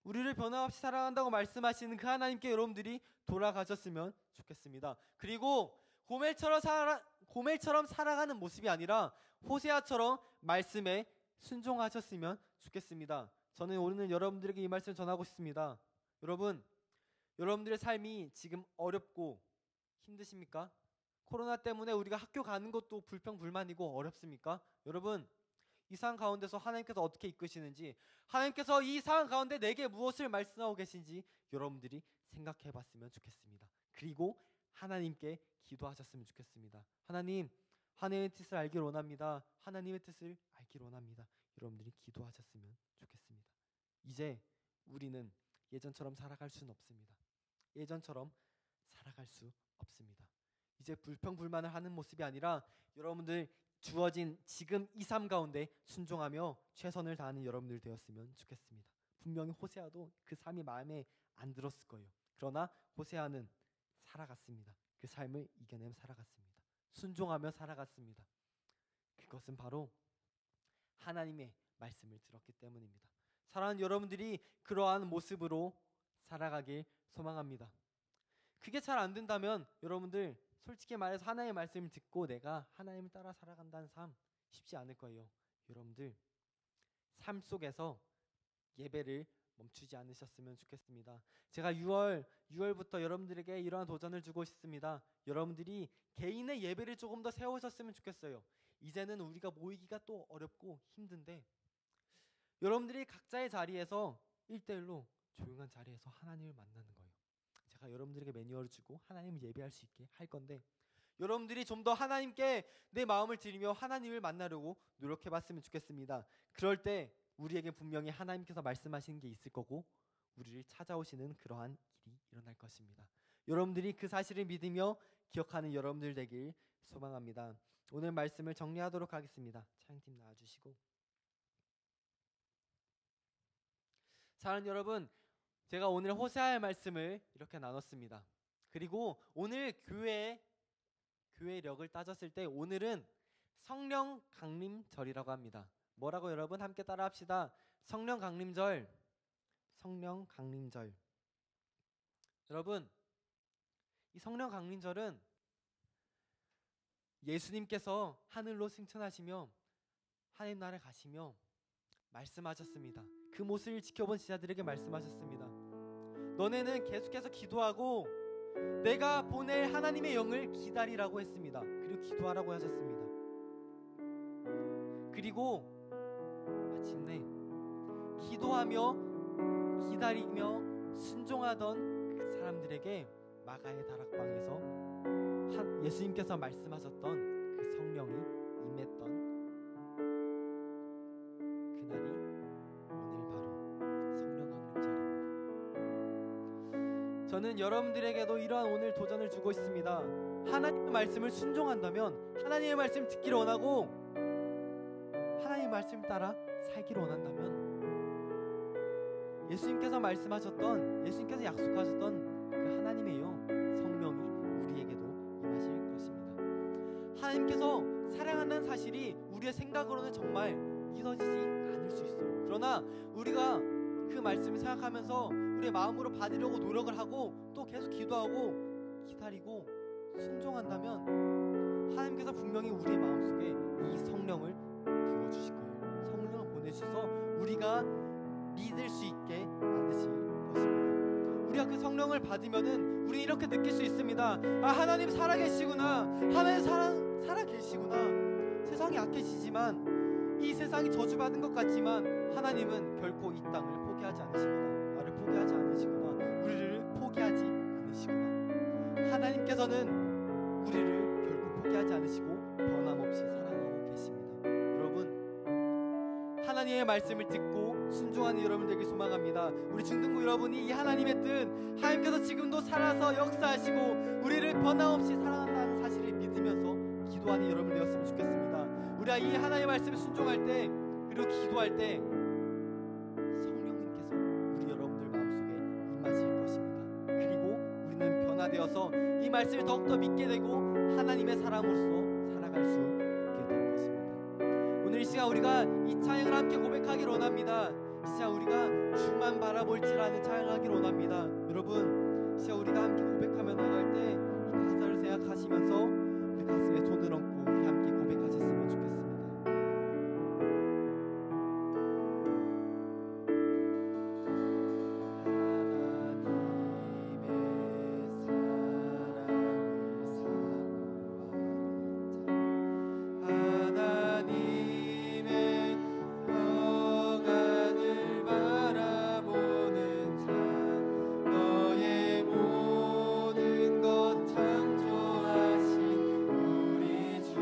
우리를 변함없이 사랑한다고 말씀하시는 그 하나님께 여러분들이 돌아가셨으면 좋겠습니다. 그리고 고멜처럼 살아가는 모습이 아니라 호세아처럼 말씀에 순종하셨으면 좋겠습니다. 저는 오늘 여러분들에게 이 말씀을 전하고 싶습니다. 여러분들의 삶이 지금 어렵고 힘드십니까? 코로나 때문에 우리가 학교 가는 것도 불평불만이고 어렵습니까? 여러분, 이 상황 가운데서 하나님께서 어떻게 이끄시는지, 하나님께서 이 상황 가운데 내게 무엇을 말씀하고 계신지 여러분들이 생각해 봤으면 좋겠습니다. 그리고 하나님께 기도하셨으면 좋겠습니다. 하나님, 하나님의 뜻을 알길 원합니다. 하나님의 뜻을 알길 원합니다. 여러분들이 기도하셨으면 좋겠습니다. 이제 우리는 예전처럼 살아갈 수는 없습니다. 예전처럼 살아갈 수 없습니다. 이제 불평불만을 하는 모습이 아니라 여러분들 주어진 지금 이 삶 가운데 순종하며 최선을 다하는 여러분들 되었으면 좋겠습니다. 분명히 호세아도 그 삶이 마음에 안 들었을 거예요. 그러나 호세아는 살아갔습니다. 그 삶을 이겨내며 살아갔습니다. 순종하며 살아갔습니다. 그것은 바로 하나님의 말씀을 들었기 때문입니다. 사랑하는 여러분들이 그러한 모습으로 살아가길 소망합니다. 그게 잘 안 된다면 여러분들 솔직히 말해서 하나님의 말씀을 듣고 내가 하나님을 따라 살아간다는 삶 쉽지 않을 거예요. 여러분들 삶 속에서 예배를 멈추지 않으셨으면 좋겠습니다. 제가 6월부터 여러분들에게 이러한 도전을 주고 싶습니다. 여러분들이 개인의 예배를 조금 더 세우셨으면 좋겠어요. 이제는 우리가 모이기가 또 어렵고 힘든데 여러분들이 각자의 자리에서 1대1로 조용한 자리에서 하나님을 만나는 거예요. 제가 여러분들에게 매뉴얼을 주고 하나님을 예배할 수 있게 할 건데 여러분들이 좀 더 하나님께 내 마음을 드리며 하나님을 만나려고 노력해봤으면 좋겠습니다. 그럴 때 우리에게 분명히 하나님께서 말씀하시는 게 있을 거고 우리를 찾아오시는 그러한 일이 일어날 것입니다. 여러분들이 그 사실을 믿으며 기억하는 여러분들 되길 소망합니다. 오늘 말씀을 정리하도록 하겠습니다. 찬양팀 나와주시고. 사랑하는 여러분, 제가 오늘 호세아의 말씀을 이렇게 나눴습니다. 그리고 오늘 교회력을 따졌을 때 오늘은 성령 강림절이라고 합니다. 뭐라고 여러분 함께 따라합시다. 성령 강림절. 성령 강림절. 여러분, 이 성령 강림절은 예수님께서 하늘로 승천하시며 하나님 나라에 가시며 말씀하셨습니다. 그 모습을 지켜본 제자들에게 말씀하셨습니다. 너네는 계속해서 기도하고 내가 보낼 하나님의 영을 기다리라고 했습니다. 그리고 기도하라고 하셨습니다. 그리고 마침내 기도하며 기다리며 순종하던 그 사람들에게 마가의 다락방에서 예수님께서 말씀하셨던 그 성령이 임했던 그날이 오늘 바로 성령 강림절입니다. 저는 여러분들에게도 이러한 오늘 도전을 주고 있습니다. 하나님의 말씀을 순종한다면, 하나님의 말씀을 듣기를 원하고 하나님의 말씀을 따라 살기를 원한다면 예수님께서 말씀하셨던, 예수님께서 약속하셨던 그 하나님의 영, 성령이 우리에게도 임하실 것입니다. 하나님께서 사랑한다는 사실이 우리의 생각으로는 정말 믿어지지 않을 수 있어요. 그러나 우리가 그 말씀을 생각하면서 우리의 마음으로 받으려고 노력을 하고 또 계속 기도하고 기다리고 순종한다면 하나님께서 분명히 우리의 마음속에 이 성령을 부어주실 거예요. 성령을 보내주셔서 우리가 믿을 수 있게 만드실 것입니다. 우리가 그 성령을 받으면은 우리 이렇게 느낄 수 있습니다. 아, 하나님 살아계시구나. 하나님 살아계시구나. 세상이 악해지지만, 이 세상이 저주받은 것 같지만 하나님은 결코 이 땅을 포기하지 않으시구나. 나를 포기하지 않으시구나. 우리를 포기하지 않으시구나. 하나님께서는 우리를 결코 포기하지 않으시고 변함없이 사랑하고 계십니다. 여러분, 하나님의 말씀을 듣고 순종하는 여러분 되길 소망합니다. 우리 중등부 여러분이 이 하나님의 뜻, 하나님께서 지금도 살아서 역사하시고 우리를 변함없이 사랑한다는 사실을 믿으면서 기도하는 여러분 되었으면 좋겠습니다. 우리가 이 하나님의 말씀을 순종할 때, 그리고 기도할 때 성령님께서 우리 여러분들 마음속에 임하실 것입니다. 그리고 우리는 변화되어서 이 말씀을 더욱더 믿게 되고 하나님의 사람으로서 살아갈 수 있게 될 것입니다. 오늘 이 시간 우리가 이 찬양을 함께 고백하기를 원합니다. 이 시간 우리가 주만 바라볼지라는 찬양하기를 원합니다. 여러분, 이 시간 우리가 함께 고백하며 나갈 때 이 가사를 생각하시면서 우리 가슴에 손을 얹고 우리 함께 고백하셨으면 좋겠습니다. 너의 모든 것 창조하신 우리 주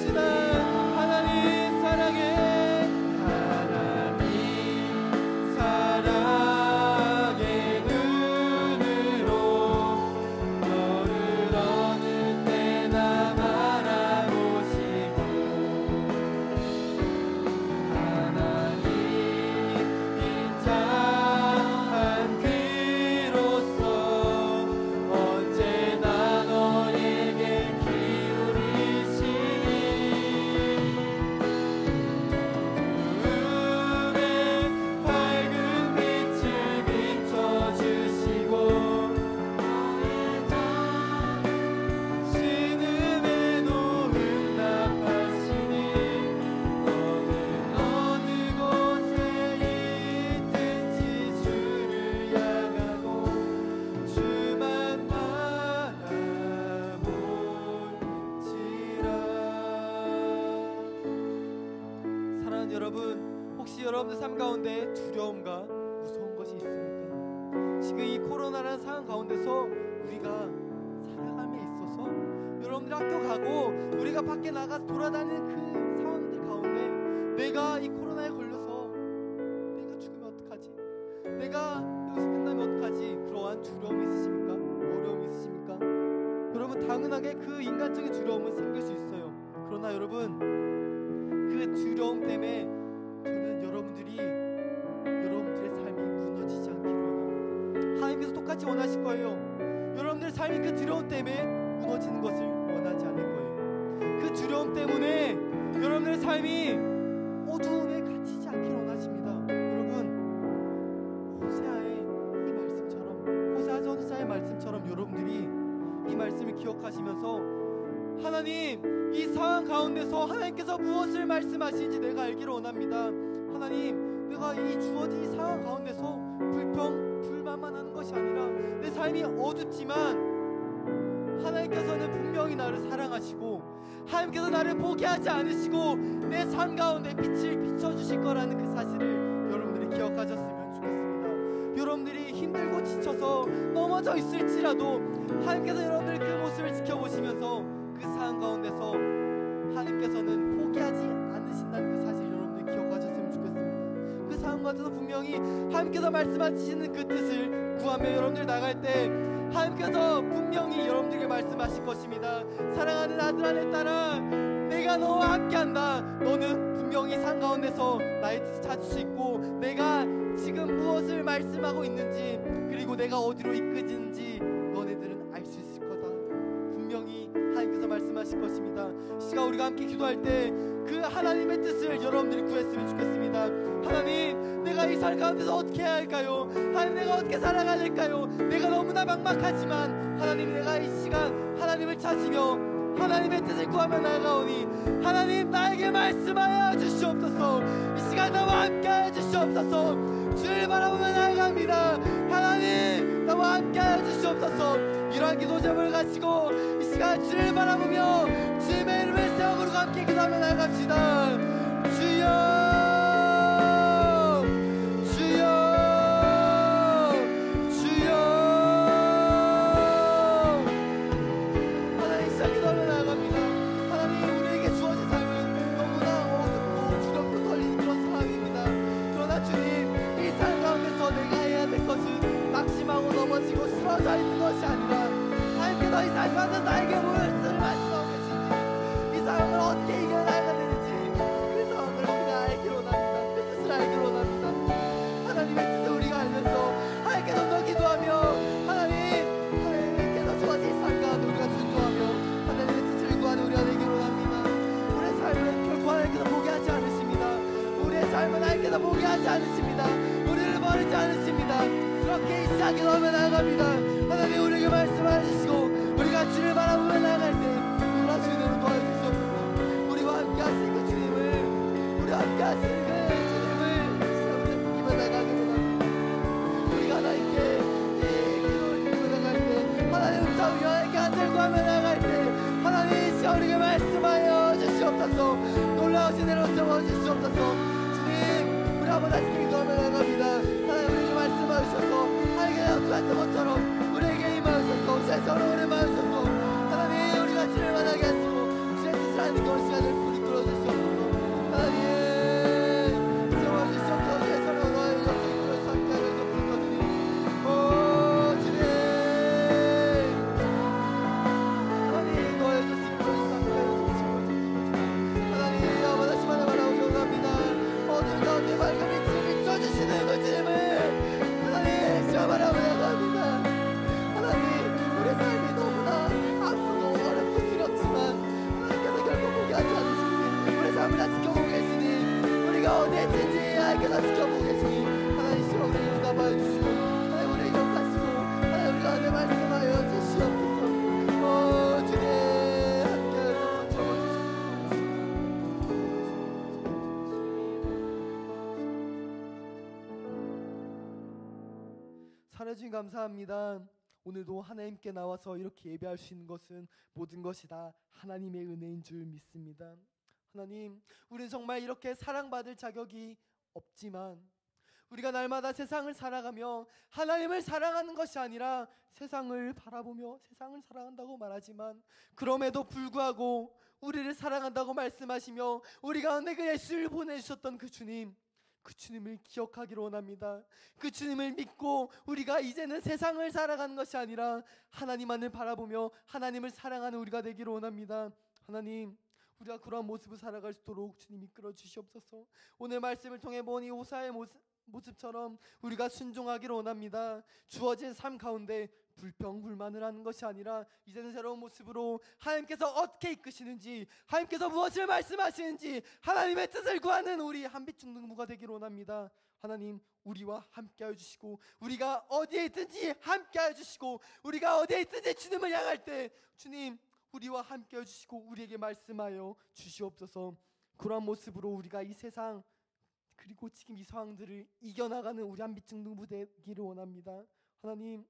넘치는 하나님 사랑해. 하나님 사랑의 눈으로 너를 어느 때나 바라보시고 하나님 인자한 귀로서 언제나 너에게 기울이시니 어둠에 밝은 빛을 비춰주시고 신음에 놓은 응답하시니 너는 어느 곳에 있든지 주를 향하고 주만 바라볼지라. 사랑하는 여러분, 혹시 여러분들 삶 가운데 두려움과 무서운 것이 있습니까? 지금 이 코로나라는 상황 가운데서 우리가 살아감에 있어서 여러분들 학교 가고 우리가 밖에 나가서 돌아다니는 그 상황들 가운데 내가 이 코로나에 걸려서 내가 죽으면 어떡하지? 내가 여기서 끝나면 어떡하지? 그러한 두려움이 있으십니까? 어려움이 있으십니까? 여러분, 당연하게 그 인간적인 두려움은 생길 수 있어요. 그러나 여러분, 그 두려움 때문에 저는 여러분들의 삶이 무너지지 않기를 원합니다. 하나님께서 똑같이 원하실 거예요. 여러분들의 삶이 그 두려움 때문에 무너지는 것을 원하지 않을 거예요. 그 두려움 때문에 여러분들의 삶이 어두움에 갇히지 않기를 원하십니다. 여러분, 호세아의 이 말씀처럼, 호세아 선지자의 말씀처럼 여러분들이 이 말씀을 기억하시면서 하나님, 이 상황 가운데서 하나님께서 무엇을 말씀하시는지 내가 알기를 원합니다. 하나님, 내가 이 주어진 이 상황 가운데서 불만만 하는 것이 아니라 내 삶이 어둡지만 하나님께서는 분명히 나를 사랑하시고 하나님께서 나를 포기하지 않으시고 내 삶 가운데 빛을 비춰주실 거라는 그 사실을 여러분들이 기억하셨으면 좋겠습니다. 여러분들이 힘들고 지쳐서 넘어져 있을지라도 하나님께서 여러분들의 그 모습을 지켜보시면서 그 상황 가운데서 하나님께서는 포기하지 않으신다는 그 사실 여러분들이 기억하셨으면 좋겠습니다. 그 상황 가운데서 분명히 하나님께서 말씀하시는 그 뜻을 구하며 여러분들이 나갈 때 하나님께서 분명히 여러분들에게 말씀하실 것입니다. 사랑하는 아들, 딸아, 내가 너와 함께한다. 너는 분명히 상 가운데서 나의 뜻을 찾을 수 있고 내가 지금 무엇을 말씀하고 있는지 그리고 내가 어디로 이끄지는지 너네들은 알 수 있을 거다. 분명히 하나님께서 말씀하실 것입니다. 이 시간 우리가 함께 기도할 때 그 하나님의 뜻을 여러분들이 구했으면 좋겠습니다. 하나님, 내가 이 삶 가운데서 어떻게 해야 할까요? 하나님, 내가 어떻게 살아가야 될까요? 내가 너무나 막막하지만 하나님, 내가 이 시간 하나님을 찾으며 하나님의 뜻을 구하며 나아가오니 하나님, 나에게 말씀하여 주시옵소서. 이 시간 나와 함께하여 주시옵소서. 주를 바라보며 나아갑니다. 하나님, 나와 함께하여 주시옵소서. 이러한 기도 제목을 가지고 이 시간 주를 바라보며 주의 이름을 세워 부르고 함께 기도하며 나아갑시다. 주여, 주여, 주여. 하나님, 이 시간 기도하며 나아갑니다. 하나님, 우리에게 주어진 삶은 너무나 어둡고 두렵고 떨리는 그런 상황입니다. 그러나 주님, 이 삶 가운데서 내가 해야 될 것은 낙심하고 넘어지고 쓰러져 있는 것이 아니라 하나님께서 이 삶 가운데 나에게 무엇을 말씀하고 계신지, 이 상황을 어떻게 이겨나가야 되는지 그 상황을 우리가 알기로 원합니다. 그 뜻을 알기로 원합니다. 하나님의 뜻을 우리가 알면서 하나님께 더 기도하며 하나님께서 주어진 이 삶 가운데 우리가 순종하며 하나님의 뜻을 구하는 우리가 되기로 원합니다. 우리의 삶은 결코 하나님께서 포기하지 않으십니다. 우리의 삶은 하나님께서 포기하지 않으십니다. 우리를 버리지 않으십니다. 그렇게 이 시간 기도하며 나아갑니다. 하나님, 우리에게 말씀하여 주시고 우리가 주를 바라보며 나아갈 때 놀라 주님으로 도와주시옵소서. 우리와 함께 하시는 그 주님을, 우리와 함께 하시는 그 주님을 우리가 느끼며 나가기로 합니다. 우리가 하나님께 이 기도를 드리며 나갈 때 하나님 우리와 함께 한절 구하며 나아갈 때 하나님 이 시간 우리에게 말씀하여 주시옵소서. 놀라우신 은혜로 채워주시옵소서. 주님, 우리 한번 다시 기도하며 나갑니다. 하나님, 우리에게 말씀하셔서 하나님께 약속하신 것처럼 우리에게 임하셔서 세상을 전부 다 지켜보고 계시니 우리가 어디에 있든지 하나님께서 지켜보고 계시니 하나님 시간 우리를 응답하여 주시고 하나님 우리를 기억하시고 하나님 우리가 내 말씀하여 주시옵소서. 주님 함께하여 주옵소서. 살아주신 감사합니다. 오늘도 하나님께 나와서 이렇게 예배할 수 있는 것은 모든 것이 다 하나님의 은혜인 줄 믿습니다. 하나님, 우리는 정말 이렇게 사랑받을 자격이 없지만 우리가 날마다 세상을 살아가며 하나님을 사랑하는 것이 아니라 세상을 바라보며 세상을 사랑한다고 말하지만 그럼에도 불구하고 우리를 사랑한다고 말씀하시며 우리 가운데 그 예수를 보내주셨던 그 주님을 기억하기를 원합니다. 그 주님을 믿고 우리가 이제는 세상을 살아가는 것이 아니라 하나님만을 바라보며 하나님을 사랑하는 우리가 되기를 원합니다. 하나님, 우리가 그러한 모습을 살아갈 수 있도록 주님 이끌어 주시옵소서. 오늘 말씀을 통해 보니 오사의 모습처럼 우리가 순종하기를 원합니다. 주어진 삶 가운데 불평불만을 하는 것이 아니라 이제는 새로운 모습으로 하나님께서 어떻게 이끄시는지, 하나님께서 무엇을 말씀하시는지 하나님의 뜻을 구하는 우리 한빛중등부가 되기를 원합니다. 하나님, 우리와 함께하여 주시고 우리가 어디에 있든지 함께하여 주시고 우리가 어디에 있든지 주님을 향할 때 주님 우리와 함께하여 주시고 우리에게 말씀하여 주시옵소서. 그러한 모습으로 우리가 이 세상 그리고 지금 이 상황들을 이겨나가는 우리 한빛중등부 되기를 원합니다. 하나님,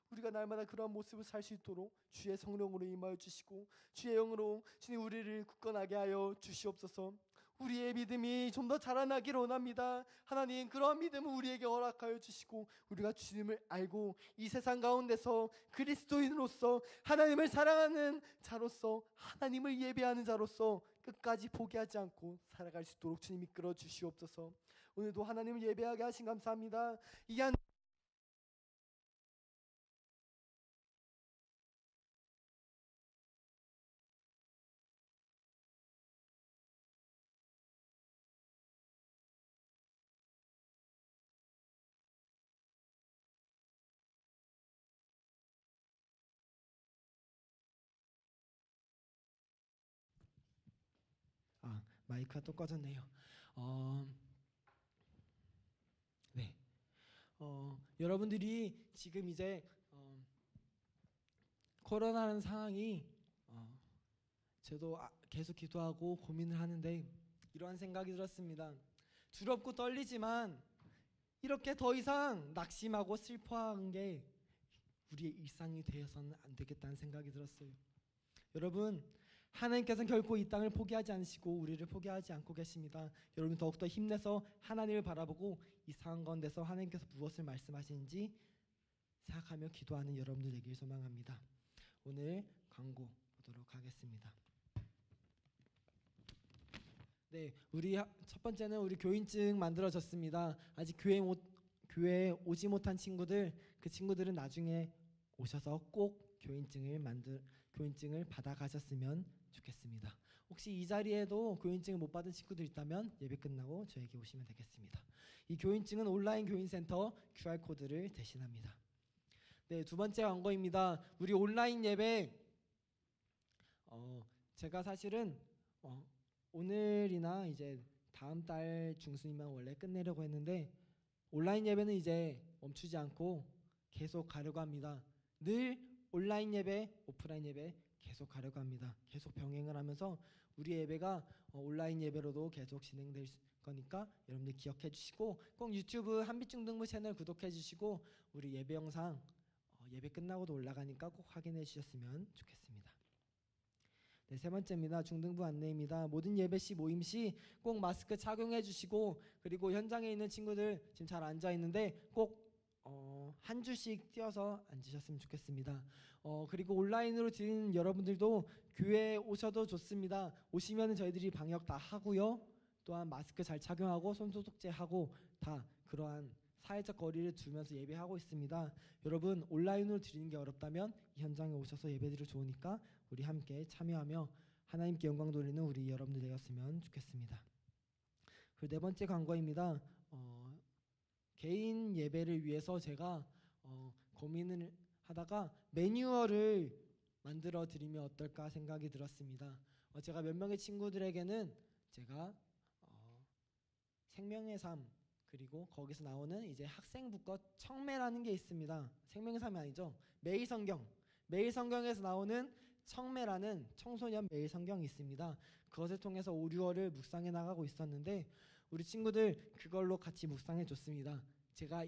우리가 날마다 그러한 모습을 살 수 있도록 주의 성령으로 임하여 주시고 주의 영으로 주님 우리를 굳건하게 하여 주시옵소서. 우리의 믿음이 좀 더 자라나기를 원합니다. 하나님, 그러한 믿음을 우리에게 허락하여 주시고 우리가 주님을 알고 이 세상 가운데서 그리스도인으로서 하나님을 사랑하는 자로서 하나님을 예배하는 자로서 끝까지 포기하지 않고 살아갈 수 있도록 주님 이끌어 주시옵소서. 오늘도 하나님을 예배하게 하신 감사합니다. 이 한 마이크가 또 꺼졌네요. 네. 여러분들이 지금 이제 코로나라는 상황이 저도 계속 기도하고 고민을 하는데 이러한 생각이 들었습니다. 두렵고 떨리지만 이렇게 더 이상 낙심하고 슬퍼하는 게 우리의 일상이 되어서는 안 되겠다는 생각이 들었어요. 여러분, 하나님께서는 결코 이 땅을 포기하지 않으시고 우리를 포기하지 않고 계십니다. 여러분 더욱더 힘내서 하나님을 바라보고 이 상황 가운데서 하나님께서 무엇을 말씀하시는지 생각하며 기도하는 여러분들 되길 소망합니다. 오늘 광고 보도록 하겠습니다. 네, 우리 첫 번째는 우리 교인증 만들어졌습니다. 아직 교회에 오지 못한 친구들, 그 친구들은 나중에 오셔서 꼭 교인증을 받아가셨으면 좋겠습니다. 혹시 이 자리에도 교인증을 못 받은 친구들 있다면 예배 끝나고 저에게 오시면 되겠습니다. 이 교인증은 온라인 교인센터 QR코드를 대신합니다. 네, 두 번째 광고입니다. 우리 온라인 예배 제가 사실은 오늘이나 이제 다음 달 중순이면 원래 끝내려고 했는데 온라인 예배는 이제 멈추지 않고 계속 가려고 합니다. 늘 온라인 예배, 오프라인 예배 계속 가려고 합니다. 계속 병행을 하면서 우리 예배가 온라인 예배로도 계속 진행될 거니까 여러분들 기억해 주시고 꼭 유튜브 한빛중등부 채널 구독해 주시고 우리 예배 영상 예배 끝나고도 올라가니까 꼭 확인해 주셨으면 좋겠습니다. 네, 세 번째입니다. 중등부 안내입니다. 모든 예배 시 모임 시 꼭 마스크 착용해 주시고 그리고 현장에 있는 친구들 지금 잘 앉아 있는데 꼭 한 줄씩 띄어서 앉으셨으면 좋겠습니다. 그리고 온라인으로 드리는 여러분들도 교회에 오셔도 좋습니다. 오시면 저희들이 방역 다 하고요. 또한 마스크 잘 착용하고 손소독제하고 다 그러한 사회적 거리를 두면서 예배하고 있습니다. 여러분 온라인으로 드리는 게 어렵다면 이 현장에 오셔서 예배드려 좋으니까 우리 함께 참여하며 하나님께 영광 돌리는 우리 여러분들 되었으면 좋겠습니다. 그리고 네 번째 광고입니다. 개인 예배를 위해서 제가 고민을 하다가 매뉴얼을 만들어 드리면 어떨까 생각이 들었습니다. 제가 몇 명의 친구들에게는 제가 생명의 삶, 그리고 거기서 나오는 이제 학생부과 청매라는 게 있습니다. 생명의 삶이 아니죠. 매일 성경에서 나오는 청매라는 청소년 매일 성경이 있습니다. 그것을 통해서 오류어를 묵상해 나가고 있었는데 우리 친구들 그걸로 같이 묵상해 줬습니다. 제가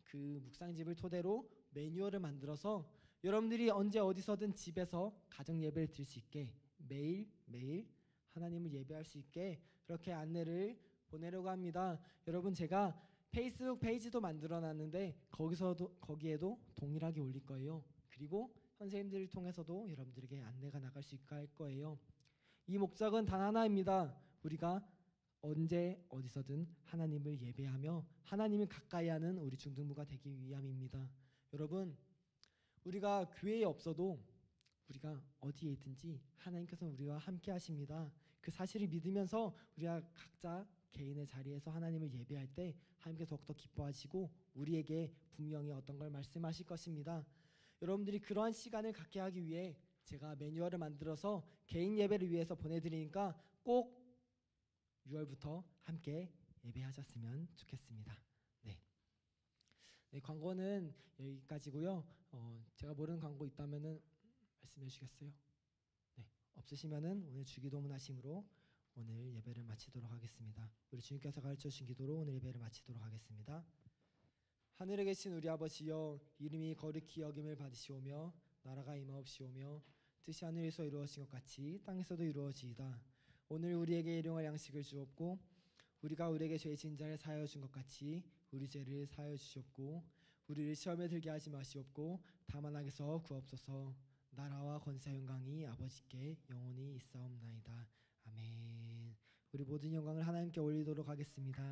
그 묵상집을 토대로 매뉴얼을 만들어서 여러분들이 언제 어디서든 집에서 가정 예배를 드릴 수 있게 매일 하나님을 예배할 수 있게 그렇게 안내를 보내려고 합니다. 여러분, 제가 페이스북 페이지도 만들어 놨는데 거기에도 동일하게 올릴 거예요. 그리고 선생님들을 통해서도 여러분들에게 안내가 나갈 수 있게 할 거예요. 이 목적은 단 하나입니다. 우리가 언제 어디서든 하나님을 예배하며 하나님을 가까이 하는 우리 중등부가 되기 위함입니다. 여러분, 우리가 교회에 없어도 우리가 어디에 있든지 하나님께서 우리와 함께 하십니다. 그 사실을 믿으면서 우리가 각자 개인의 자리에서 하나님을 예배할 때 하나님께서 더욱더 기뻐하시고 우리에게 분명히 어떤 걸 말씀하실 것입니다. 여러분들이 그러한 시간을 갖게 하기 위해 제가 매뉴얼을 만들어서 개인 예배를 위해서 보내드리니까 꼭 6월부터 함께 예배하셨으면 좋겠습니다. 네, 광고는 여기까지고요. 제가 모르는 광고 있다면은 말씀해 주시겠어요? 네, 없으시면은 오늘 주기도문 하심으로 오늘 예배를 마치도록 하겠습니다. 우리 주님께서 가르쳐 주신 기도로 오늘 예배를 마치도록 하겠습니다. 하늘에 계신 우리 아버지여, 이름이 거룩히 여김을 받으시오며 나라가 임하옵시오며 뜻이 하늘에서 이루어진 것 같이 땅에서도 이루어지이다. 오늘 우리에게 일용할 양식을 주옵고 우리가 우리에게 죄 지은 자를 사하여 준 것 같이 우리 죄를 사하여 주시옵고 우리를 시험에 들게 하지 마시옵고 다만 악에서 구하옵소서. 나라와 권세와 영광이 아버지께 영원히 있사옵나이다. 아멘. 우리 모든 영광을 하나님께 올리도록 하겠습니다.